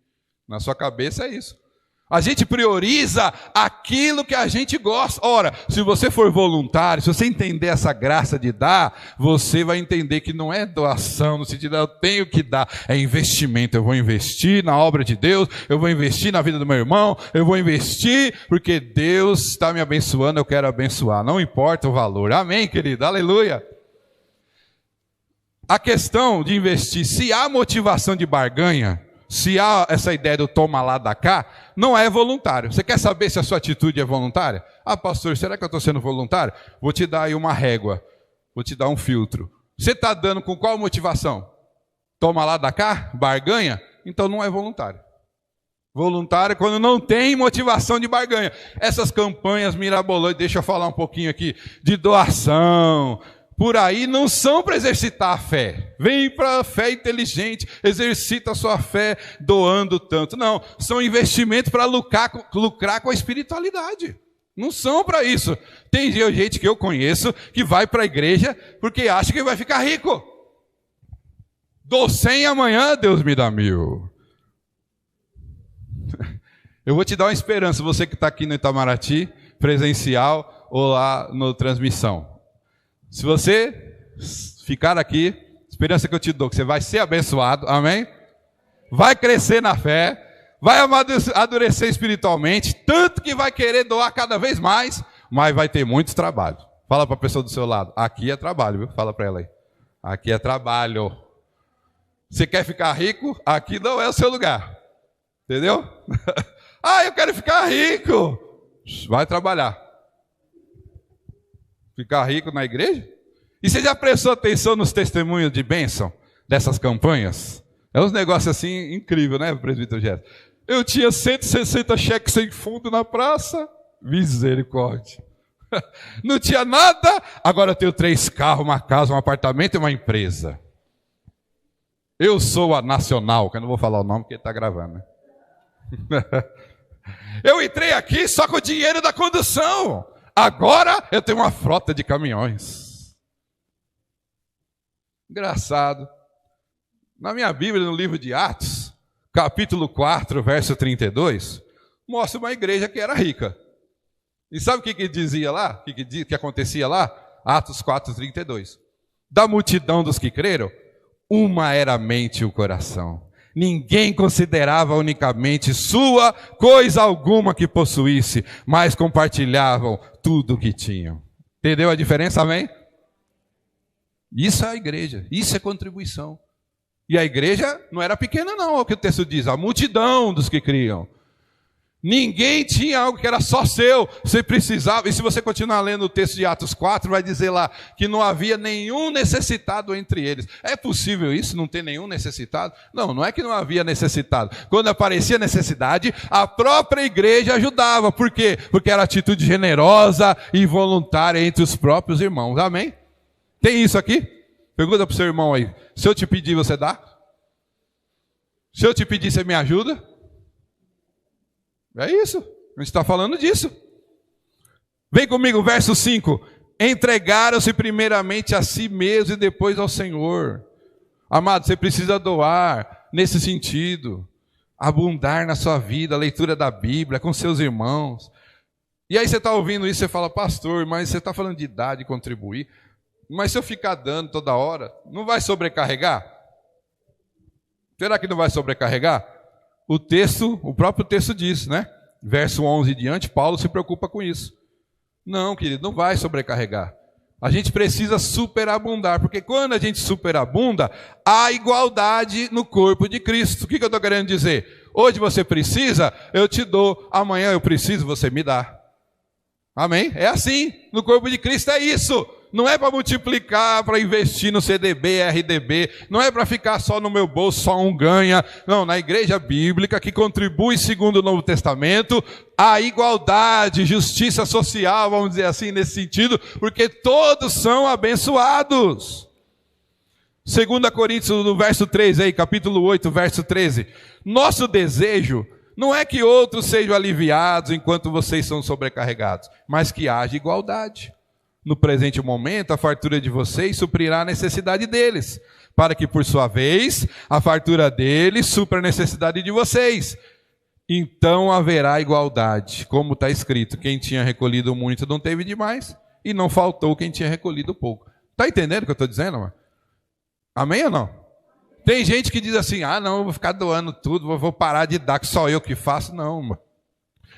Na sua cabeça é isso. A gente prioriza aquilo que a gente gosta. Ora, se você for voluntário, se você entender essa graça de dar, você vai entender que não é doação, no sentido de eu tenho que dar, é investimento. Eu vou investir na obra de Deus, eu vou investir na vida do meu irmão, eu vou investir porque Deus está me abençoando, eu quero abençoar. Não importa o valor. Amém, querido? Aleluia. A questão de investir, se há motivação de barganha, se há essa ideia do toma lá da cá, não é voluntário. Você quer saber se a sua atitude é voluntária? Ah, pastor, será que eu estou sendo voluntário? Vou te dar aí uma régua, vou te dar um filtro. Você está dando com qual motivação? Toma lá da cá? Barganha? Então não é voluntário. Voluntário é quando não tem motivação de barganha. Essas campanhas mirabolantes, deixa eu falar um pouquinho aqui, de doação, por aí não são para exercitar a fé. Vem para a fé inteligente, exercita a sua fé doando tanto. Não, são investimentos para lucrar com a espiritualidade. Não são para isso. Tem gente que eu conheço que vai para a igreja porque acha que vai ficar rico. Dou 100 amanhã, Deus me dá 1000. Eu vou te dar uma esperança, você que está aqui no Itamaraty, presencial ou lá no transmissão. Se você ficar aqui, esperança que eu te dou, que você vai ser abençoado, amém? Vai crescer na fé, vai amadurecer espiritualmente, tanto que vai querer doar cada vez mais, mas vai ter muito trabalho. Fala para a pessoa do seu lado, aqui é trabalho, viu? Fala para ela aí, aqui é trabalho. Você quer ficar rico? Aqui não é o seu lugar, entendeu? Ah, eu quero ficar rico. Vai trabalhar. Ficar rico na igreja? E você já prestou atenção nos testemunhos de bênção dessas campanhas? É uns negócios assim incríveis, né, presbítero Gerson? Eu tinha 160 cheques sem fundo na praça. Misericórdia. Não tinha nada, agora eu tenho 3 carros, uma casa, um apartamento e uma empresa. Eu sou a Nacional, que eu não vou falar o nome porque está gravando, né? Eu entrei aqui só com o dinheiro da condução. Agora eu tenho uma frota de caminhões. Engraçado. Na minha Bíblia, no livro de Atos, capítulo 4, verso 32, mostra uma igreja que era rica. E sabe o que dizia lá? O que acontecia lá? Atos 4, 32. Da multidão dos que creram, uma era a mente e o coração. Ninguém considerava unicamente sua coisa alguma que possuísse, mas compartilhavam tudo o que tinham. Entendeu a diferença, amém? Isso é a igreja, isso é contribuição. E a igreja não era pequena não, é o que o texto diz, a multidão dos que criam. Ninguém tinha algo que era só seu, você precisava. E se você continuar lendo o texto de Atos 4, vai dizer lá que não havia nenhum necessitado entre eles. É possível isso, não ter nenhum necessitado? Não, não é que não havia necessitado. Quando aparecia necessidade, a própria igreja ajudava. Por quê? Porque era atitude generosa e voluntária entre os próprios irmãos. Amém? Tem isso aqui? Pergunta para o seu irmão aí. Se eu te pedir, você dá? Se eu te pedir, você me ajuda? É isso. A gente está falando disso. Vem comigo, verso 5. Entregaram-se primeiramente a si mesmo e depois ao Senhor. Amado, você precisa doar nesse sentido. Abundar na sua vida, a leitura da Bíblia, com seus irmãos. E aí você está ouvindo isso, você fala, pastor, mas você está falando de dar, de contribuir. Mas se eu ficar dando toda hora, não vai sobrecarregar? Será que não vai sobrecarregar? O próprio texto diz, né? Verso 11 e diante, Paulo se preocupa com isso. Não, querido, não vai sobrecarregar. A gente precisa superabundar, porque quando a gente superabunda, há igualdade no corpo de Cristo. O que eu estou querendo dizer? Hoje você precisa, eu te dou. Amanhã eu preciso, você me dá. Amém? É assim. No corpo de Cristo é isso. Não é para multiplicar, para investir no CDB, RDB. Não é para ficar só no meu bolso, só um ganha. Não, na igreja bíblica, que contribui segundo o Novo Testamento, há igualdade, justiça social, vamos dizer assim, nesse sentido, porque todos são abençoados. 2 Coríntios, no verso 13, aí, capítulo 8, verso 13. Nosso desejo não é que outros sejam aliviados enquanto vocês são sobrecarregados, mas que haja igualdade. No presente momento, a fartura de vocês suprirá a necessidade deles, para que, por sua vez, a fartura deles supra a necessidade de vocês. Então haverá igualdade, como está escrito, quem tinha recolhido muito não teve demais, e não faltou quem tinha recolhido pouco. Está entendendo o que eu estou dizendo, mano? Amém ou não? Tem gente que diz assim, não, eu vou ficar doando tudo, vou parar de dar, que só eu que faço. Não, mano.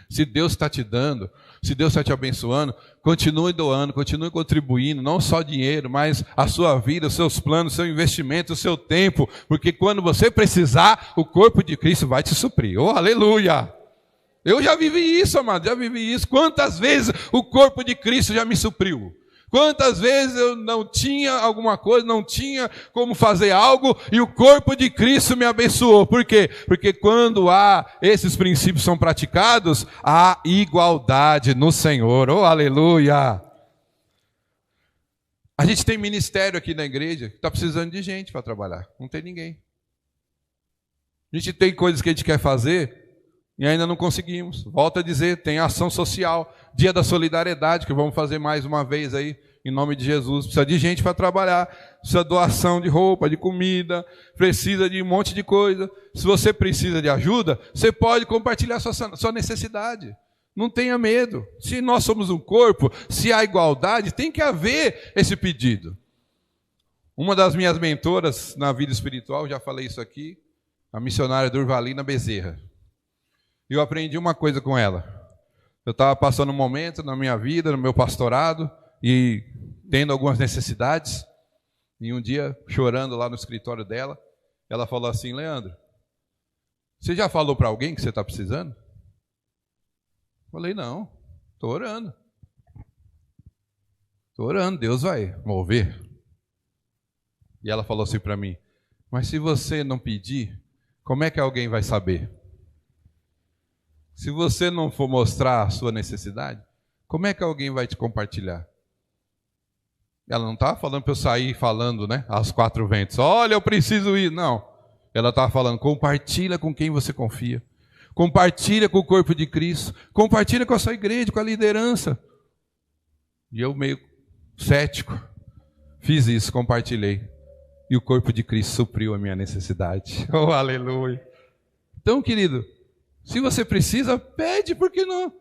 Se Deus está te dando, se Deus está te abençoando, continue doando, continue contribuindo, não só dinheiro, mas a sua vida, os seus planos, o seu investimento, o seu tempo, porque quando você precisar, o corpo de Cristo vai te suprir. Oh, aleluia! Eu já vivi isso, amado, já vivi isso. Quantas vezes o corpo de Cristo já me supriu? Quantas vezes eu não tinha alguma coisa, não tinha como fazer algo, e o corpo de Cristo me abençoou. Por quê? Porque quando esses princípios são praticados, há igualdade no Senhor. Oh, aleluia! A gente tem ministério aqui na igreja que está precisando de gente para trabalhar. Não tem ninguém. A gente tem coisas que a gente quer fazer e ainda não conseguimos. Volto a dizer, tem ação social, Dia da Solidariedade, que vamos fazer mais uma vez aí, em nome de Jesus. Precisa de gente para trabalhar, precisa de doação de roupa, de comida, precisa de um monte de coisa. Se você precisa de ajuda, você pode compartilhar sua necessidade. Não tenha medo. Se nós somos um corpo, se há igualdade, tem que haver esse pedido. Uma das minhas mentoras na vida espiritual, já falei isso aqui, a missionária Durvalina Bezerra. Eu aprendi uma coisa com ela. Eu estava passando um momento na minha vida, no meu pastorado, e tendo algumas necessidades. E um dia, chorando lá no escritório dela, ela falou assim, Leandro, você já falou para alguém que você está precisando? Eu falei, não, estou orando. Estou orando, Deus vai mover. E ela falou assim para mim, mas se você não pedir, como é que alguém vai saber? Se você não for mostrar a sua necessidade, como é que alguém vai te compartilhar? Ela não estava falando para eu sair falando, né, aos quatro ventos. Olha, eu preciso ir. Não. Ela estava falando, compartilha com quem você confia. Compartilha com o corpo de Cristo. Compartilha com a sua igreja, com a liderança. E eu meio cético, fiz isso, compartilhei. E o corpo de Cristo supriu a minha necessidade. Oh, aleluia. Então, querido, se você precisa, pede, por que não?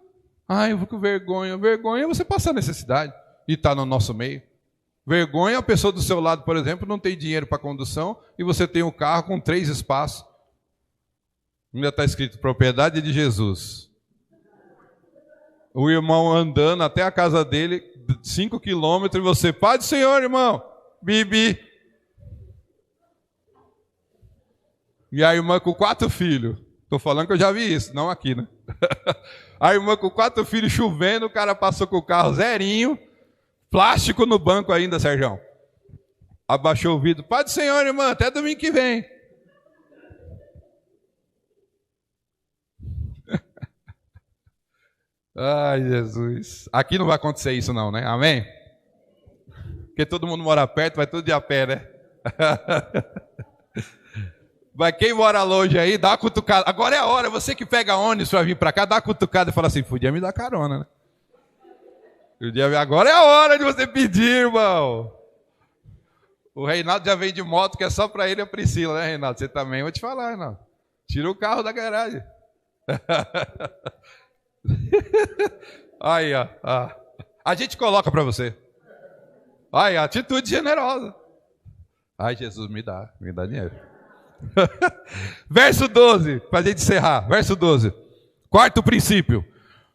Eu vou com vergonha. Vergonha é você passar necessidade e estar no nosso meio. Vergonha, a pessoa do seu lado, por exemplo, não tem dinheiro para condução e você tem um carro com 3 espaços. Ainda está escrito, propriedade de Jesus. O irmão andando até a casa dele, 5 quilômetros, e você, Pai do Senhor, irmão, Bibi. E a irmã com 4 filhos. Estou falando que eu já vi isso, não aqui, né? A irmã com 4 filhos chovendo, o cara passou com o carro zerinho, plástico no banco ainda, Sérgio. Abaixou o vidro. Pai do Senhor, irmã, até domingo que vem. Ai, Jesus. Aqui não vai acontecer isso não, né? Amém? Porque todo mundo mora perto, vai tudo de a pé, né? Vai quem mora longe aí, dá uma cutucada. Agora é a hora, você que pega ônibus para vir para cá, dá uma cutucada e fala assim, podia me dar carona, né? Agora é a hora de você pedir, irmão. O Reinaldo já vem de moto, que é só para ele e a Priscila, né, Reinaldo? Você também, vou te falar, Reinaldo. Tira o carro da garagem. Aí, ó. A gente coloca para você. Aí, atitude generosa. Ai, Jesus, me dá dinheiro. Verso 12, para a gente encerrar. Verso 12. Quarto princípio.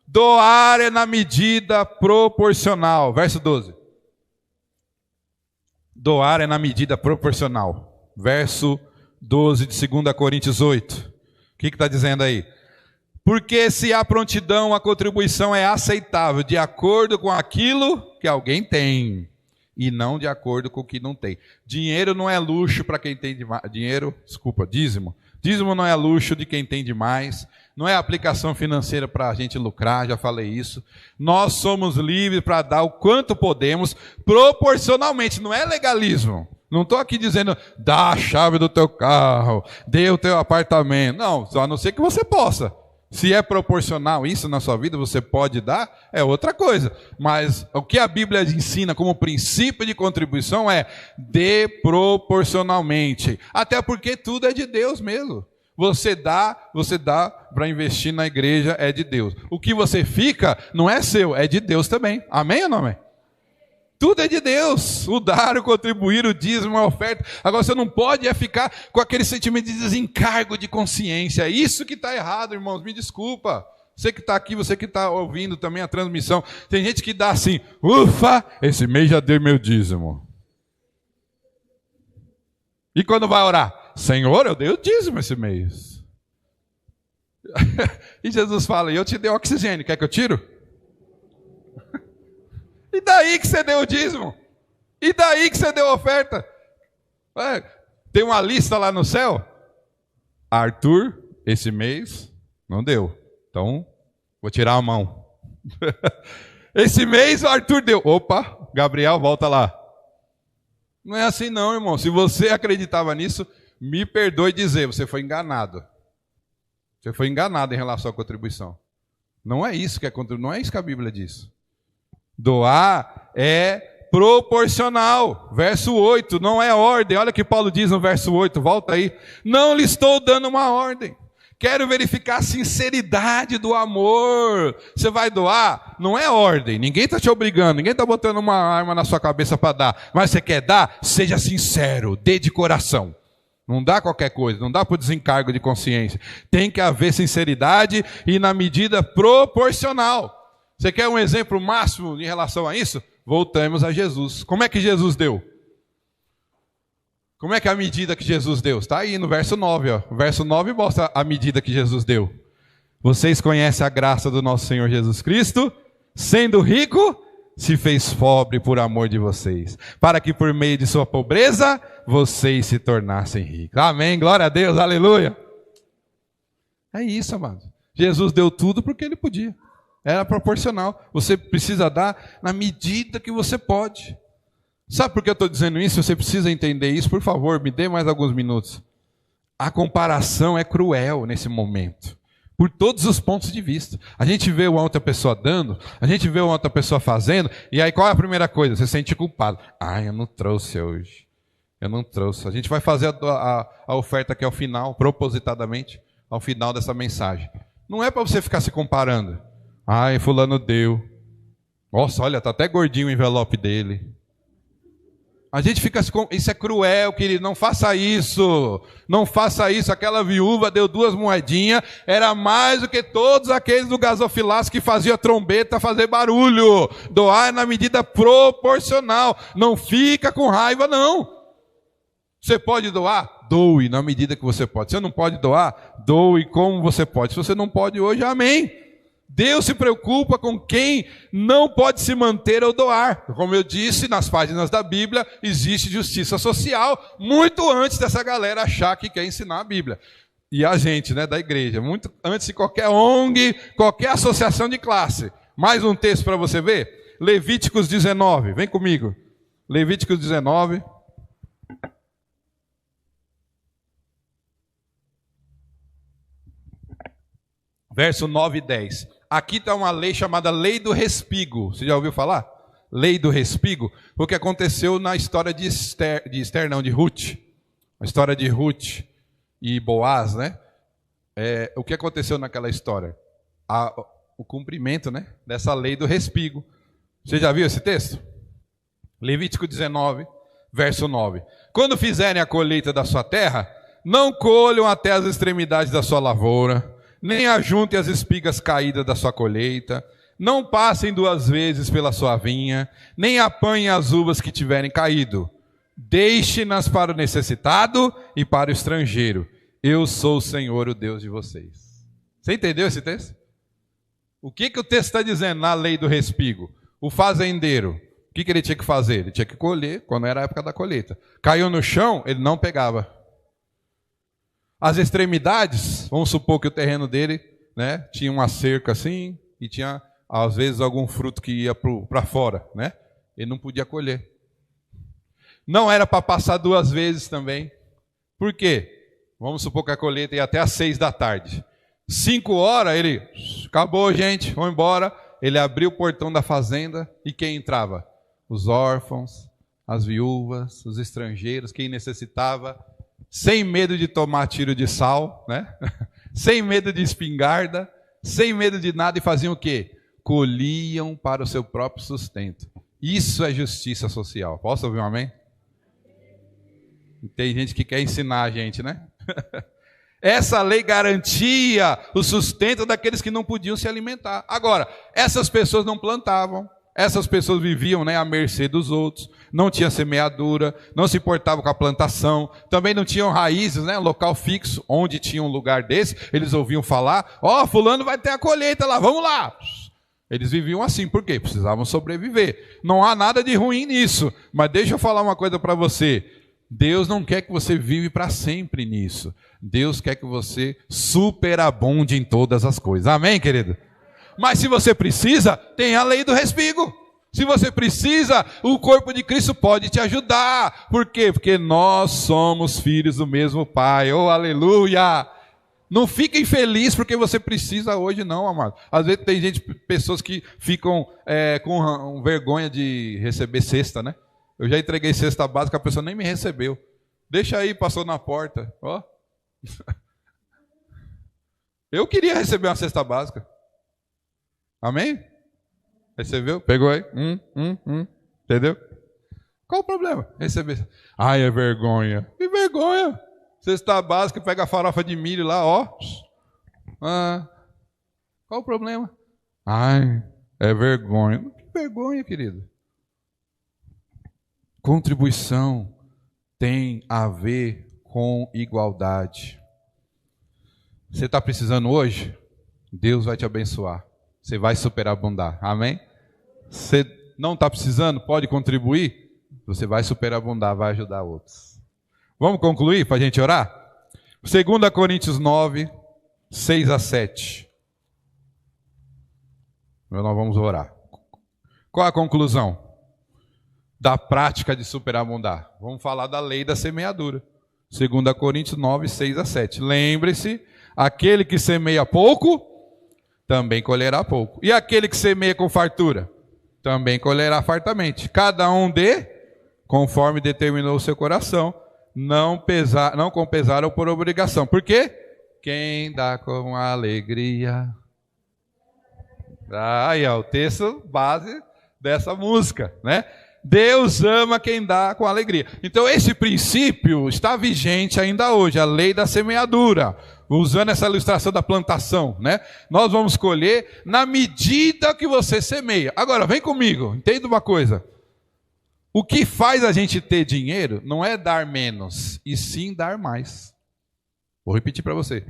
Doar é na medida proporcional. Verso 12. Doar é na medida proporcional. Verso 12 de 2 Coríntios 8. O que está dizendo aí? Porque se há prontidão, a contribuição é aceitável, de acordo com aquilo que alguém tem, e não de acordo com o que não tem. Dinheiro não é luxo para quem tem demais. Dízimo. Dízimo não é luxo de quem tem demais. Não é aplicação financeira para a gente lucrar, já falei isso. Nós somos livres para dar o quanto podemos, proporcionalmente, não é legalismo. Não estou aqui dizendo, dá a chave do teu carro, dê o teu apartamento. Não, só a não ser que você possa. Se é proporcional isso na sua vida, você pode dar, é outra coisa. Mas o que a Bíblia ensina como princípio de contribuição é dê proporcionalmente. Até porque tudo é de Deus mesmo. Você dá para investir na igreja, é de Deus. O que você fica não é seu, é de Deus também. Amém ou não amém? Tudo é de Deus, o dar, o contribuir, o dízimo, a oferta. Agora você não pode ficar com aquele sentimento de desencargo de consciência. É isso que está errado, irmãos, me desculpa. Você que está aqui, você que está ouvindo também a transmissão. Tem gente que dá assim, ufa, esse mês já dei meu dízimo. E quando vai orar? Senhor, eu dei o dízimo esse mês. E Jesus fala, eu te dei oxigênio, quer que eu tiro? E daí que você deu o dízimo? E daí que você deu a oferta? Tem uma lista lá no céu? Arthur, esse mês, não deu. Então, vou tirar a mão. Esse mês o Arthur deu. Opa, Gabriel, volta lá. Não é assim não, irmão. Se você acreditava nisso, me perdoe dizer, você foi enganado. Você foi enganado em relação à contribuição. Não é isso que é contribuição, não é isso que a Bíblia diz. Doar é proporcional. Verso 8, não é ordem. Olha o que Paulo diz no verso 8, volta aí. Não lhe estou dando uma ordem. Quero verificar a sinceridade do amor. Você vai doar? Não é ordem. Ninguém está te obrigando. Ninguém está botando uma arma na sua cabeça para dar. Mas você quer dar? Seja sincero. Dê de coração. Não dá qualquer coisa. Não dá por desencargo de consciência. Tem que haver sinceridade e na medida proporcional. Você quer um exemplo máximo em relação a isso? Voltamos a Jesus. Como é que Jesus deu? Como é que é a medida que Jesus deu? Está aí no verso 9. Ó. O verso 9 mostra a medida que Jesus deu. Vocês conhecem a graça do nosso Senhor Jesus Cristo? Sendo rico, se fez pobre por amor de vocês. Para que por meio de sua pobreza, vocês se tornassem ricos. Amém, glória a Deus, aleluia. É isso, amado. Jesus deu tudo porque ele podia. Era proporcional. Você precisa dar na medida que você pode. Sabe por que eu estou dizendo isso? Você precisa entender isso. Por favor, me dê mais alguns minutos. A comparação é cruel nesse momento. Por todos os pontos de vista. A gente vê uma outra pessoa dando, a gente vê uma outra pessoa fazendo, e aí qual é a primeira coisa? Você se sente culpado. Eu não trouxe hoje. Eu não trouxe. A gente vai fazer a oferta aqui ao final, propositadamente, ao final dessa mensagem. Não é para você ficar se comparando. Fulano deu. Nossa, olha, está até gordinho o envelope dele. A gente fica assim, isso é cruel, querido, não faça isso. Não faça isso. Aquela viúva deu 2 moedinhas, era mais do que todos aqueles do gasofilaço que faziam trombeta fazer barulho. Doar na medida proporcional. Não fica com raiva, não. Você pode doar? Doe na medida que você pode. Se você não pode doar, doe como você pode. Se você não pode hoje, amém. Deus se preocupa com quem não pode se manter ou doar. Como eu disse, nas páginas da Bíblia, existe justiça social, muito antes dessa galera achar que quer ensinar a Bíblia. E a gente, da igreja, muito antes de qualquer ONG, qualquer associação de classe. Mais um texto para você ver. Levíticos 19, vem comigo. Levíticos 19. verso 9 e 10. Aqui está uma lei chamada Lei do Respigo. Você já ouviu falar? Lei do Respigo? O que aconteceu na história de de Ruth. A história de Ruth e Boaz, né? O que aconteceu naquela história? O cumprimento, né, dessa lei do respigo. Você já viu esse texto? Levítico 19, verso 9. Quando fizerem a colheita da sua terra, não colham até as extremidades da sua lavoura, nem ajuntem as espigas caídas da sua colheita, não passem 2 vezes pela sua vinha, nem apanhem as uvas que tiverem caído. Deixe-nas para o necessitado e para o estrangeiro. Eu sou o Senhor, o Deus de vocês. Você entendeu esse texto? O que o texto está dizendo na lei do respigo? O fazendeiro, o que ele tinha que fazer? Ele tinha que colher quando era a época da colheita. Caiu no chão, ele não pegava. As extremidades, vamos supor que o terreno dele, né, tinha uma cerca assim, e tinha às vezes algum fruto que ia para fora, né? Ele não podia colher. Não era para passar 2 vezes também. Por quê? Vamos supor que a colheita ia até às 6 da tarde. 5 horas, ele, acabou gente, vamos embora. Ele abriu o portão da fazenda e quem entrava? Os órfãos, as viúvas, os estrangeiros, quem necessitava, sem medo de tomar tiro de sal, né? Sem medo de espingarda, sem medo de nada, e faziam o quê? Colhiam para o seu próprio sustento. Isso é justiça social. Posso ouvir um amém? Tem gente que quer ensinar a gente, né? Essa lei garantia o sustento daqueles que não podiam se alimentar. Agora, essas pessoas não plantavam, essas pessoas viviam, né, à mercê dos outros, não tinha semeadura, não se importavam com a plantação, também não tinham raízes, né, local fixo, onde tinha um lugar desse, eles ouviam falar, fulano vai ter a colheita lá, vamos lá. Eles viviam assim, por quê? Precisavam sobreviver. Não há nada de ruim nisso, mas deixa eu falar uma coisa para você. Deus não quer que você vive para sempre nisso. Deus quer que você superabunde em todas as coisas. Amém, querido? Mas se você precisa, tem a lei do respigo. Se você precisa, o corpo de Cristo pode te ajudar. Por quê? Porque nós somos filhos do mesmo Pai. Oh, aleluia! Não fiquem felizes porque você precisa hoje, não, amado. Às vezes tem pessoas que ficam com vergonha de receber cesta, né? Eu já entreguei cesta básica, a pessoa nem me recebeu. Deixa aí, passou na porta. Ó. Eu queria receber uma cesta básica. Amém? Recebeu? Pegou aí? Entendeu? Qual o problema? Receber. Ai, é vergonha. Que vergonha? Cesta básica, pega a farofa de milho lá, ó. Qual o problema? Ai, é vergonha. Que vergonha, querido. Contribuição tem a ver com igualdade. Você está precisando hoje? Deus vai te abençoar. Você vai superabundar. Amém? Você não está precisando? Pode contribuir? Você vai superabundar, vai ajudar outros. Vamos concluir para a gente orar? 2 Coríntios 9, 6 a 7. Nós vamos orar. Qual a conclusão da prática de superabundar? Vamos falar da lei da semeadura. 2 Coríntios 9, 6 a 7. Lembre-se, aquele que semeia pouco, também colherá pouco. E aquele que semeia com fartura, também colherá fartamente. Cada um dê, conforme determinou o seu coração, não com pesar ou por obrigação. Por quê? Quem dá com alegria. Aí é o texto base dessa música, né? Deus ama quem dá com alegria. Então esse princípio está vigente ainda hoje, a lei da semeadura. Usando essa ilustração da plantação, né? Nós vamos colher na medida que você semeia. Agora, vem comigo, entenda uma coisa. O que faz a gente ter dinheiro não é dar menos, e sim dar mais. Vou repetir para você.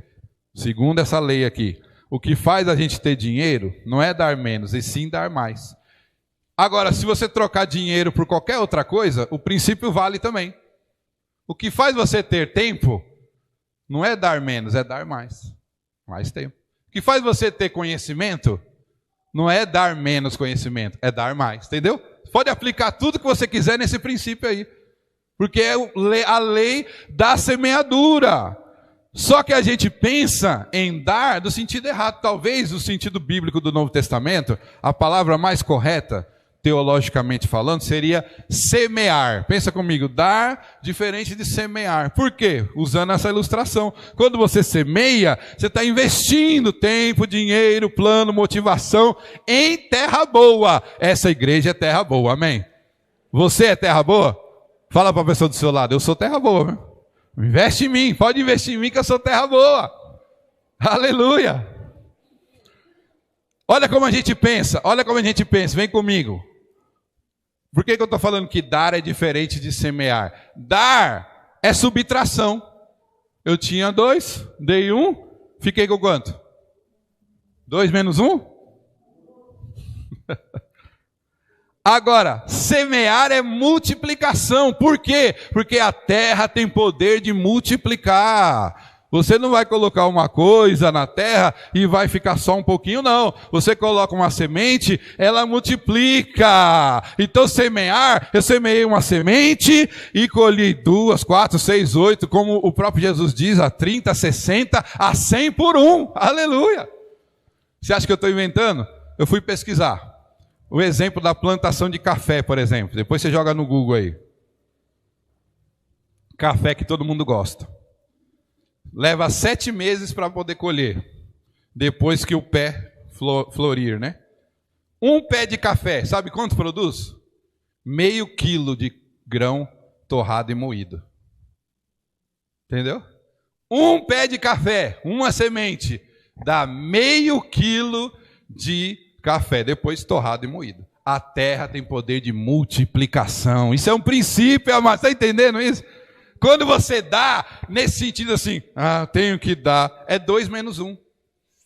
Segundo essa lei aqui, o que faz a gente ter dinheiro não é dar menos, e sim dar mais. Agora, se você trocar dinheiro por qualquer outra coisa, o princípio vale também. O que faz você ter tempo não é dar menos, é dar mais. Mais tempo. O que faz você ter conhecimento não é dar menos conhecimento, é dar mais. Entendeu? Pode aplicar tudo que você quiser nesse princípio aí. Porque é a lei da semeadura. Só que a gente pensa em dar do sentido errado. Talvez o sentido bíblico do Novo Testamento, a palavra mais correta, teologicamente falando, seria semear. Pensa comigo, dar diferente de semear. Por quê? Usando essa ilustração. Quando você semeia, você está investindo tempo, dinheiro, plano, motivação em terra boa. Essa igreja é terra boa, amém? Você é terra boa? Fala para a pessoa do seu lado, eu sou terra boa, viu? Investe em mim, pode investir em mim que eu sou terra boa. Aleluia. Olha como a gente pensa, vem comigo. Por que eu estou falando que dar é diferente de semear? Dar é subtração. Eu tinha 2, dei 1, fiquei com quanto? 2 menos 1? Agora, semear é multiplicação. Por quê? Porque a terra tem poder de multiplicar. Você não vai colocar uma coisa na terra e vai ficar só um pouquinho, não. Você coloca uma semente, ela multiplica. Então semear, eu semeei uma semente e colhi 2, 4, 6, 8, como o próprio Jesus diz, a 30, 60, a 100 por 1. Aleluia. Você acha que eu estou inventando? Eu fui pesquisar. O exemplo da plantação de café, por exemplo. Depois você joga no Google aí. Café que todo mundo gosta. Leva 7 meses para poder colher. Depois que o pé florir, né? Um pé de café, sabe quanto produz? Meio quilo de grão torrado e moído. Entendeu? Um pé de café, uma semente, dá meio quilo de café, depois torrado e moído. A terra tem poder de multiplicação. Isso é um princípio, amado. Está entendendo isso? Quando você dá, nesse sentido assim, tenho que dar, é 2 menos 1.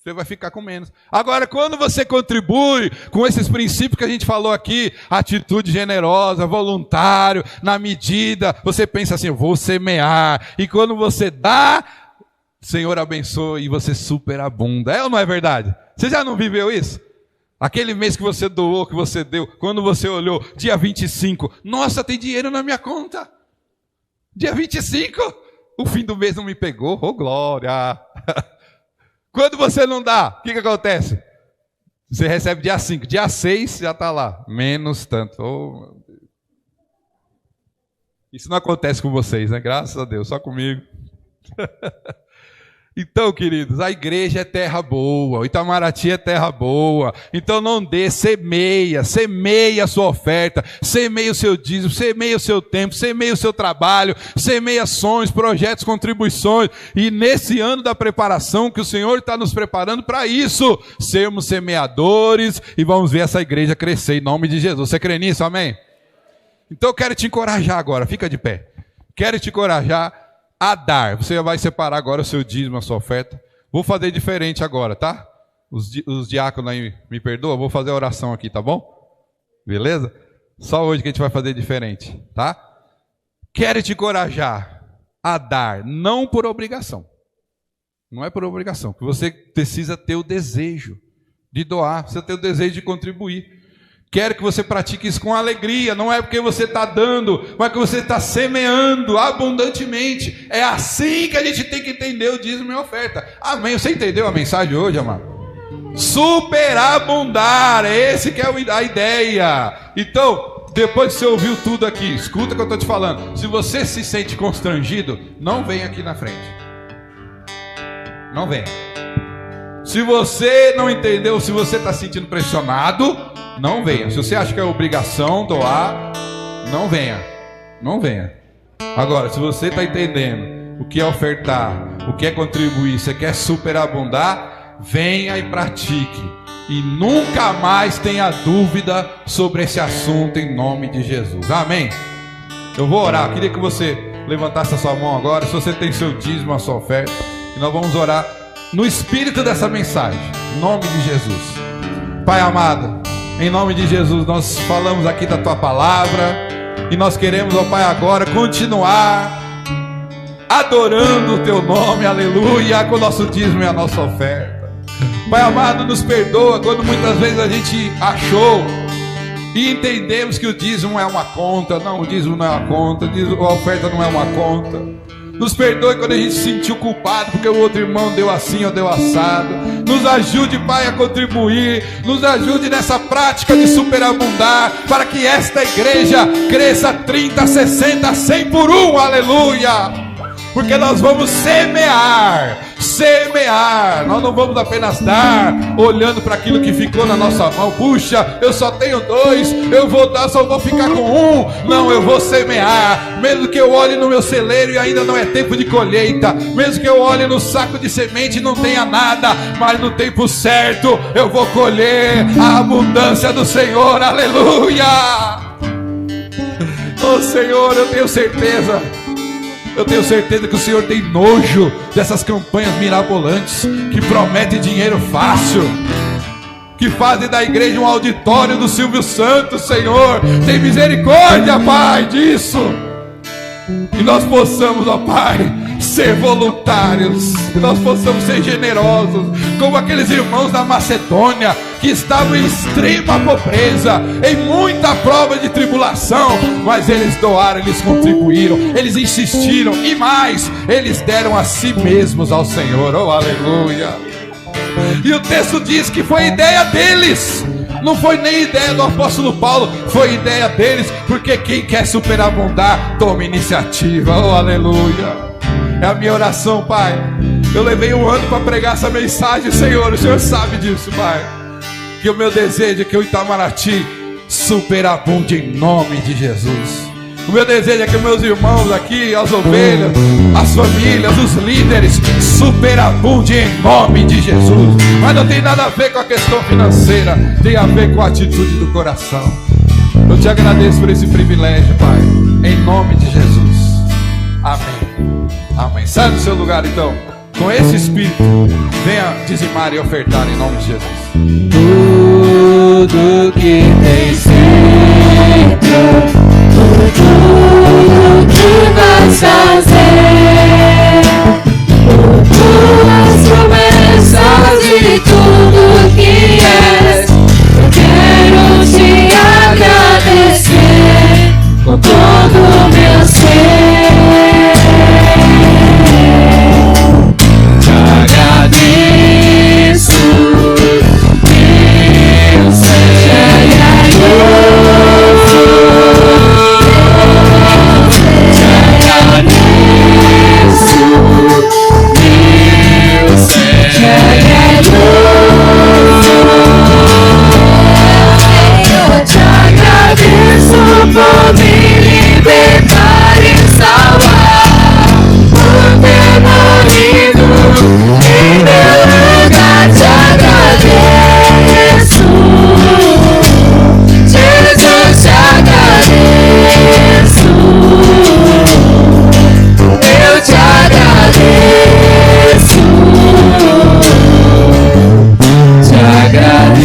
Você vai ficar com menos. Agora, quando você contribui com esses princípios que a gente falou aqui, atitude generosa, voluntário, na medida, você pensa assim, eu vou semear. E quando você dá, o Senhor abençoa e você superabunda. É ou não é verdade? Você já não viveu isso? Aquele mês que você doou, que você deu, quando você olhou, dia 25, nossa, tem dinheiro na minha conta. Dia 25, o fim do mês não me pegou, oh glória. Quando você não dá, o que acontece? Você recebe dia 5, dia 6 já está lá, menos tanto. Oh, isso não acontece com vocês, né? Graças a Deus, só comigo. Então, queridos, a igreja é terra boa, o Itamaraty é terra boa, então não dê, semeia a sua oferta, semeia o seu dízimo, semeia o seu tempo, semeia o seu trabalho, semeia sonhos, projetos, contribuições, e nesse ano da preparação que o Senhor está nos preparando para isso, sermos semeadores e vamos ver essa igreja crescer em nome de Jesus. Você crê nisso, amém? Então eu quero te encorajar agora, fica de pé, quero te encorajar a dar. Você vai separar agora o seu dízimo, a sua oferta. Vou fazer diferente agora, tá? Os diáconos aí me perdoam, vou fazer a oração aqui, tá bom? Beleza? Só hoje que a gente vai fazer diferente, tá? Quero te encorajar a dar, não por obrigação. Não é por obrigação, porque você precisa ter o desejo de doar, precisa ter o desejo de contribuir. Quero que você pratique isso com alegria, não é porque você está dando, mas que você está semeando abundantemente. É assim que a gente tem que entender o dízimo e a oferta. Amém? Você entendeu a mensagem hoje, amado? Superabundar, esse que é a ideia. Então, depois que você ouviu tudo aqui, escuta o que eu estou te falando. Se você se sente constrangido, não venha aqui na frente. Não venha. Se você não entendeu, se você está se sentindo pressionado, não venha. Se você acha que é obrigação doar, não venha. Não venha. Agora, se você está entendendo o que é ofertar, o que é contribuir, você quer superabundar, venha e pratique. E nunca mais tenha dúvida sobre esse assunto em nome de Jesus. Amém? Eu vou orar. Eu queria que você levantasse a sua mão agora. Se você tem seu dízimo, a sua oferta, e nós vamos orar no espírito dessa mensagem, em nome de Jesus. Pai amado, em nome de Jesus, nós falamos aqui da Tua palavra e nós queremos, ó Pai, agora continuar adorando o Teu nome, aleluia, com o nosso dízimo e a nossa oferta. Pai amado, nos perdoa quando muitas vezes a gente achou e entendemos que o dízimo é uma conta. Não, o dízimo não é uma conta, a oferta não é uma conta. Nos perdoe quando a gente se sentiu culpado porque o outro irmão deu assim ou deu assado. Nos ajude, Pai, a contribuir. Nos ajude nessa prática de superabundar, para que esta igreja cresça 30, 60, 100 por um. Aleluia! Porque nós vamos semear. Nós não vamos apenas dar, olhando para aquilo que ficou na nossa mão. Puxa, eu só tenho 2, eu vou dar, só vou ficar com 1. Não, eu vou semear. Mesmo que eu olhe no meu celeiro e ainda não é tempo de colheita, mesmo que eu olhe no saco de semente e não tenha nada, mas no tempo certo eu vou colher a abundância do Senhor. Aleluia! Oh Senhor, eu tenho certeza que o Senhor tem nojo dessas campanhas mirabolantes que prometem dinheiro fácil, que fazem da igreja um auditório do Silvio Santos. Senhor, tem misericórdia, Pai, disso. Que nós possamos, ó Pai, ser voluntários, que nós possamos ser generosos, como aqueles irmãos da Macedônia, que estavam em extrema pobreza, em muita prova de tribulação, mas eles doaram, eles contribuíram, eles insistiram, e mais, eles deram a si mesmos ao Senhor. Oh, aleluia! E o texto diz que foi ideia deles, não foi nem ideia do apóstolo Paulo, foi ideia deles, porque quem quer superabundar, toma iniciativa. Oh, aleluia! É a minha oração, Pai. Eu levei 1 ano para pregar essa mensagem, Senhor, o Senhor sabe disso, Pai. Que o meu desejo é que o Itamaraty superabunde em nome de Jesus. O meu desejo é que meus irmãos aqui, as ovelhas, as famílias, os líderes, superabunde em nome de Jesus. Mas não tem nada a ver com a questão financeira, tem a ver com a atitude do coração. Eu te agradeço por esse privilégio, Pai, em nome de Jesus. Amém. Amém. Sai do seu lugar, então, com esse espírito, venha dizimar e ofertar em nome de Jesus. Tudo que tens feito, tudo que vais fazer, tuas promessas e tudo que és, eu quero te agradecer com todo o meu ser. Te agradeço, meu Senhor. Por me libertar e salvar, por ter morrido em meu lugar. Te agradeço, Jesus, te agradeço, eu te agradeço, te agradeço.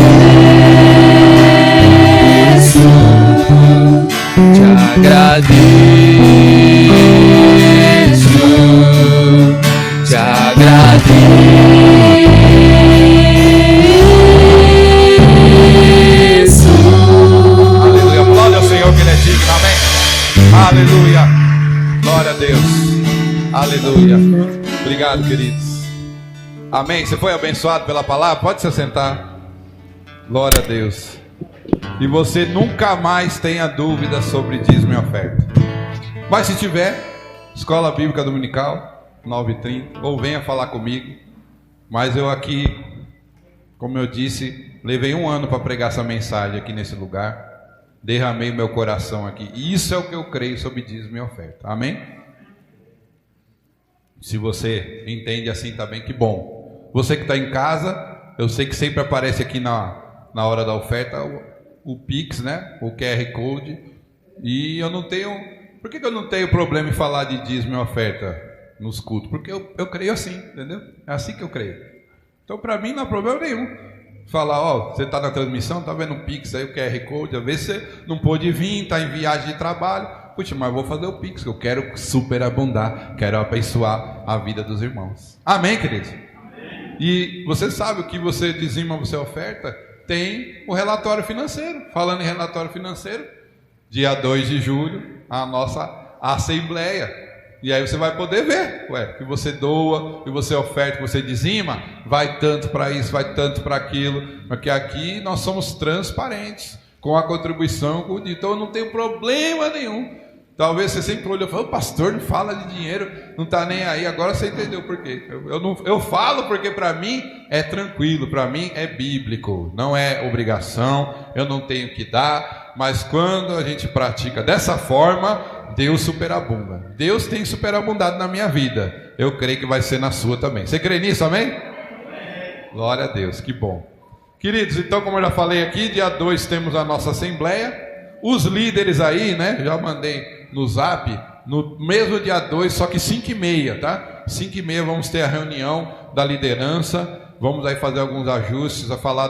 Te agradeço. Aleluia, glória ao Senhor que Ele é digno, amém. Aleluia, glória a Deus, aleluia. Obrigado, queridos. Amém. Você foi abençoado pela palavra? Pode se assentar. Glória a Deus. E você nunca mais tenha dúvida sobre dízimo e oferta. Mas se tiver, Escola Bíblica Dominical, 9h30, ou venha falar comigo. Mas eu aqui, como eu disse, levei 1 ano para pregar essa mensagem aqui nesse lugar. Derramei meu coração aqui. E isso é o que eu creio sobre dízimo e oferta. Amém? Se você entende assim também, que bom. Você que está em casa, eu sei que sempre aparece aqui na hora da oferta o Pix, né? O QR Code. E eu não tenho... Por que eu não tenho problema em falar de dízimo e oferta nos cultos? Porque eu creio assim, entendeu? É assim que eu creio. Então para mim não há problema nenhum falar, ó, você está na transmissão, está vendo o Pix aí, o QR Code, às vezes você não pôde vir, está em viagem de trabalho. Puxa, mas eu vou fazer o Pix, que eu quero superabundar, quero abençoar a vida dos irmãos. Amém, queridos? Amém. E você sabe o que você dizima, você oferta? Tem o relatório financeiro. Falando em relatório financeiro, dia 2 de julho, a nossa assembleia. E aí você vai poder ver, que você doa, que você oferta, que você dizima, vai tanto para isso, vai tanto para aquilo, porque aqui nós somos transparentes com a contribuição, então eu não tenho problema nenhum. Talvez você sempre olhou e falou, o pastor não fala de dinheiro, não está nem aí, agora você entendeu por quê. Eu falo porque para mim é tranquilo, para mim é bíblico, não é obrigação, eu não tenho que dar, mas quando a gente pratica dessa forma, Deus superabunda. Deus tem superabundado na minha vida. Eu creio que vai ser na sua também. Você crê nisso, amém? Glória a Deus, que bom. Queridos, então como eu já falei aqui, dia 2 temos a nossa assembleia. Os líderes aí, né? Já mandei no zap, no mesmo dia 2, só que 5h30, tá? 5h30 vamos ter a reunião da liderança. Vamos aí fazer alguns ajustes, a falar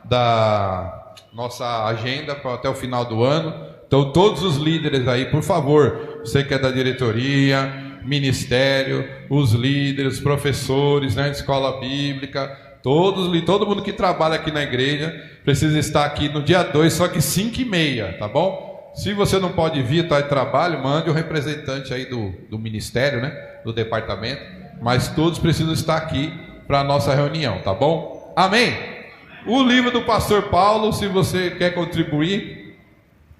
da nossa agenda até o final do ano. Então todos os líderes aí, por favor, você que é da diretoria, ministério, os líderes, os professores, né, de escola bíblica, todo mundo que trabalha aqui na igreja, precisa estar aqui no dia 2, só que 5h30, tá bom? Se você não pode vir, está em trabalho, mande um representante aí do ministério, né, do departamento, mas todos precisam estar aqui para a nossa reunião, tá bom? Amém? O livro do pastor Paulo, se você quer contribuir,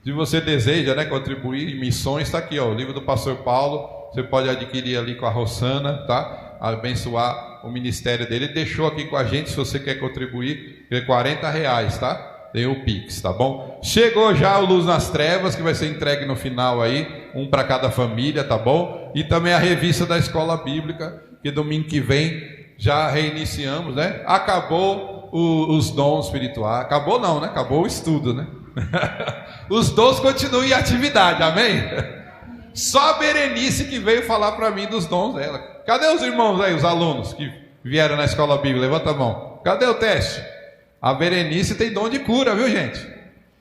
se você deseja, né, contribuir em missões, está aqui, ó, o livro do pastor Paulo. Você pode adquirir ali com a Rosana, tá? Abençoar o ministério dele. Ele deixou aqui com a gente, se você quer contribuir, é R$40, tá? Tem o Pix, tá bom? Chegou já o Luz nas Trevas, que vai ser entregue no final aí, um para cada família, tá bom? E também a revista da Escola Bíblica, que domingo que vem já reiniciamos, né? Acabou os dons espirituais. Acabou não, né? Acabou o estudo, né? Os dons continuam em atividade, amém? Só a Berenice que veio falar para mim dos dons dela. Cadê os irmãos aí, os alunos que vieram na escola bíblica? Levanta a mão. Cadê o teste? A Berenice tem dom de cura, viu, gente?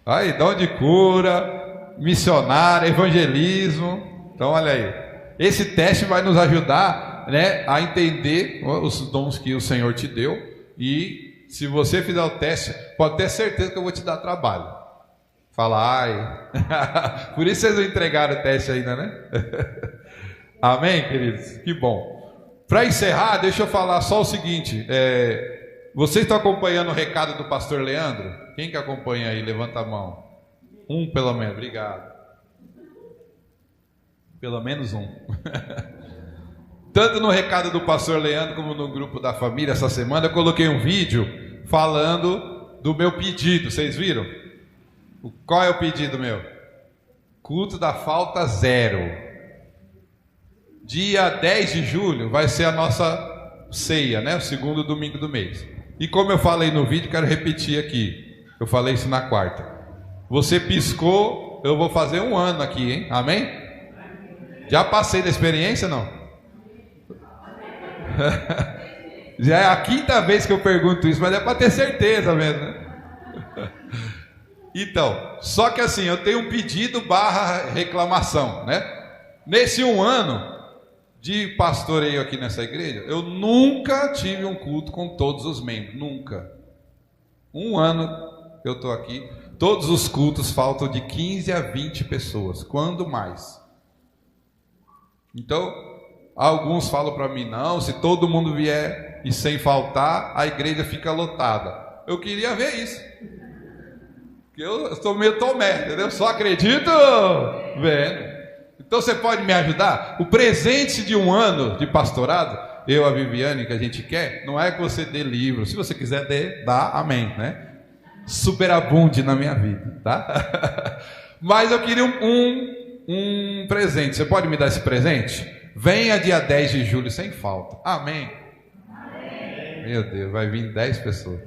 Aí, dom de cura, missionária, evangelismo. Então, olha aí. Esse teste vai nos ajudar, né, a entender os dons que o Senhor te deu. E se você fizer o teste, pode ter certeza que eu vou te dar trabalho. Fala, ai. Por isso vocês não entregaram o teste ainda, né? Amém, queridos? Que bom. Para encerrar, deixa eu falar só o seguinte. Vocês estão acompanhando o recado do pastor Leandro? Quem que acompanha aí? Levanta a mão. Um pelo menos, obrigado. Pelo menos um. Tanto no recado do pastor Leandro como no grupo da família essa semana, eu coloquei um vídeo falando do meu pedido. Vocês viram? Qual é o pedido meu? Culto da falta 0. Dia 10 de julho vai ser a nossa ceia, né? O segundo domingo do mês. E como eu falei no vídeo, quero repetir aqui. Eu falei isso na quarta. Você piscou, eu vou fazer 1 ano aqui, hein? Amém? Já passei da experiência, não? Já é a 5ª vez que eu pergunto isso, mas é para ter certeza mesmo, né? Então, só que assim, eu tenho um pedido / reclamação, né? Nesse 1 ano de pastoreio aqui nessa igreja, eu nunca tive um culto com todos os membros, nunca. 1 ano que eu estou aqui, todos os cultos faltam de 15 a 20 pessoas, quando mais. Então, alguns falam para mim, não, se todo mundo vier e sem faltar, a igreja fica lotada. Eu queria ver isso. Eu estou meio tomé, entendeu? Só acredito vendo. Então você pode me ajudar? O presente de 1 ano de pastorado, eu, a Viviane, que a gente quer, não é que você dê livro. Se você quiser dá, amém, né? Superabunde na minha vida, tá? Mas eu queria um presente. Você pode me dar esse presente? Venha dia 10 de julho sem falta. Amém. Amém. Meu Deus, vai vir 10 pessoas.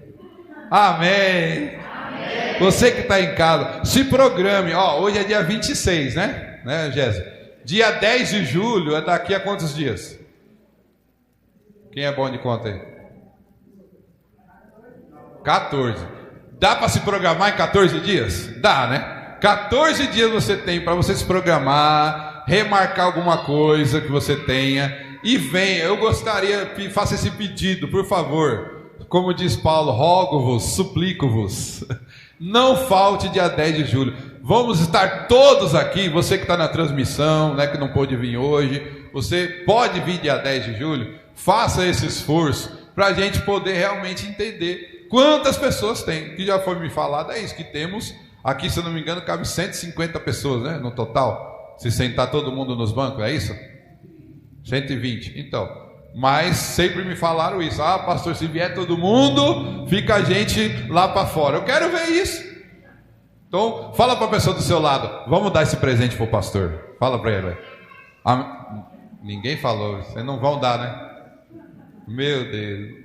Amém. Amém. Você que está em casa, se programe. Ó, hoje é dia 26, né? Jéssica? Dia 10 de julho é daqui a quantos dias? Quem é bom de conta aí? 14. Dá para se programar em 14 dias? Dá, né? 14 dias você tem para você se programar, remarcar alguma coisa que você tenha e venha. Eu gostaria, faça esse pedido, por favor. Como diz Paulo, rogo-vos, suplico-vos. Não falte dia 10 de julho. Vamos estar todos aqui, você que está na transmissão, né, que não pôde vir hoje, você pode vir dia 10 de julho, faça esse esforço para a gente poder realmente entender quantas pessoas tem. O que já foi me falado é isso, que temos aqui, se eu não me engano, cabe 150 pessoas, né, no total, se sentar todo mundo nos bancos, é isso? 120, então, mas sempre me falaram isso, pastor, se vier todo mundo, fica a gente lá para fora. Eu quero ver isso. Então, fala para a pessoa do seu lado, vamos dar esse presente para o pastor. Fala para ele. Ninguém falou, vocês não vão dar, né? Meu Deus.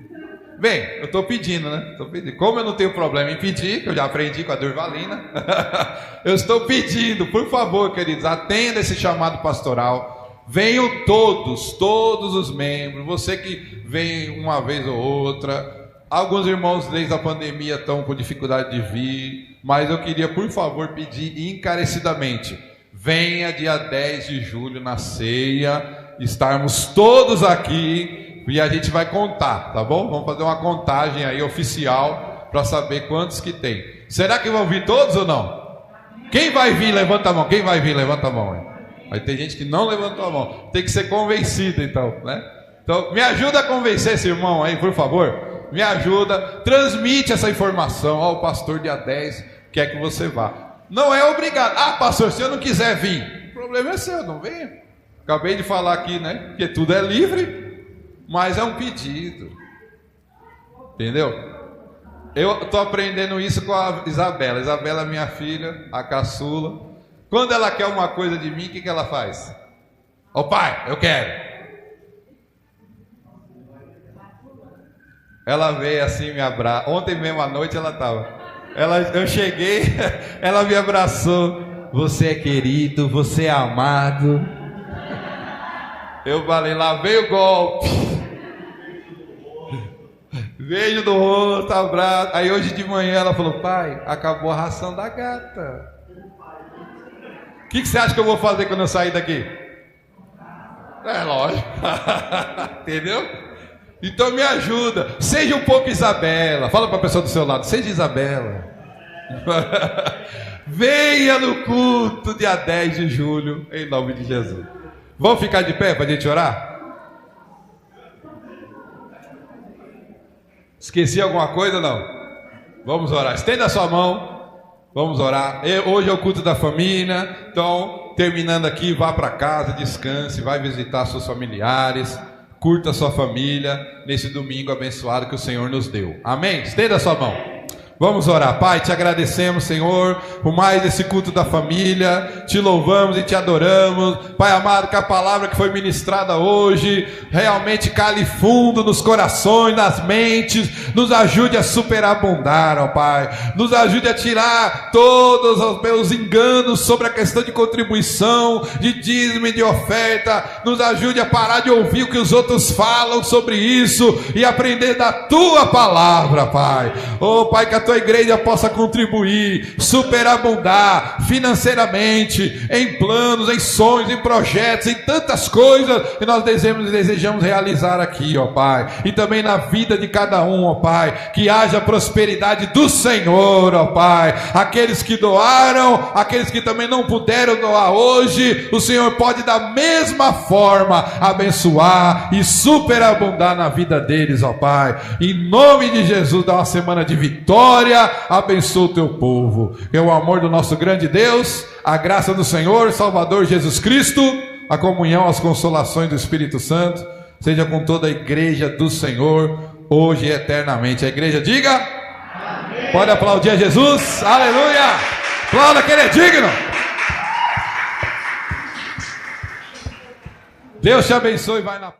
Bem, eu estou pedindo, né? Tô pedindo. Como eu não tenho problema em pedir, que eu já aprendi com a Durvalina, eu estou pedindo, por favor, queridos, atenda esse chamado pastoral. Venham todos os membros. Você que vem uma vez ou outra. Alguns irmãos desde a pandemia estão com dificuldade de vir, mas eu queria, por favor, pedir encarecidamente, venha dia 10 de julho na ceia, estarmos todos aqui e a gente vai contar, tá bom? Vamos fazer uma contagem aí oficial para saber quantos que tem. Será que vão vir todos ou não? Quem vai vir, levanta a mão. Quem vai vir, levanta a mão. Hein? Aí tem gente que não levantou a mão, tem que ser convencido então, né? Então me ajuda a convencer esse irmão aí, por favor. Me ajuda, transmite essa informação. O pastor dia 10 quer que você vá. Não é obrigado. Pastor, se eu não quiser vir, o problema é seu, não venha. Acabei de falar aqui, né? Que tudo é livre, mas é um pedido. Entendeu? Eu estou aprendendo isso com a Isabela. Isabela é minha filha, a caçula. Quando ela quer uma coisa de mim, o que ela faz? Pai, eu quero. Ela veio assim, me abraçou. Ontem mesmo à noite ela estava. Eu cheguei, ela me abraçou. Você é querido, você é amado. Eu falei, lá veio o golpe. Veio do rosto, abraço. Aí hoje de manhã ela falou, pai, acabou a ração da gata. O que você acha que eu vou fazer quando eu sair daqui? É lógico. Entendeu? Então me ajuda, seja um pouco Isabela. Fala para a pessoa do seu lado, seja Isabela. Venha no culto dia 10 de julho, em nome de Jesus. Vamos ficar de pé para a gente orar? Esqueci alguma coisa? Não. Vamos orar, estenda a sua mão. Vamos orar. Hoje é o culto da família. Então, terminando aqui, vá para casa, descanse, vai visitar seus familiares. Curta a sua família nesse domingo abençoado que o Senhor nos deu. Amém? Estenda a sua mão. Vamos orar. Pai, te agradecemos, Senhor, por mais esse culto da família. Te louvamos e te adoramos. Pai amado, que a palavra que foi ministrada hoje realmente cale fundo nos corações, nas mentes. Nos ajude a superabundar, ó Pai. Nos ajude a tirar todos os meus enganos sobre a questão de contribuição, de dízimo e de oferta. Nos ajude a parar de ouvir o que os outros falam sobre isso e aprender da Tua palavra, Pai. Ó Pai, que a Tua igreja possa contribuir, superabundar financeiramente, em planos, em sonhos, em projetos, em tantas coisas que nós desejamos realizar aqui, ó Pai, e também na vida de cada um, ó Pai, que haja prosperidade do Senhor, ó Pai. Aqueles que doaram, aqueles que também não puderam doar hoje, o Senhor pode da mesma forma abençoar e superabundar na vida deles, ó Pai. Em nome de Jesus, dá uma semana de vitória. Abençoa o teu povo. É o amor do nosso grande Deus, a graça do Senhor Salvador Jesus Cristo, a comunhão, as consolações do Espírito Santo seja com toda a igreja do Senhor hoje e eternamente. A igreja diga amém. Pode aplaudir a Jesus. Aleluia. Aplauda que ele é digno. Deus te abençoe e vai na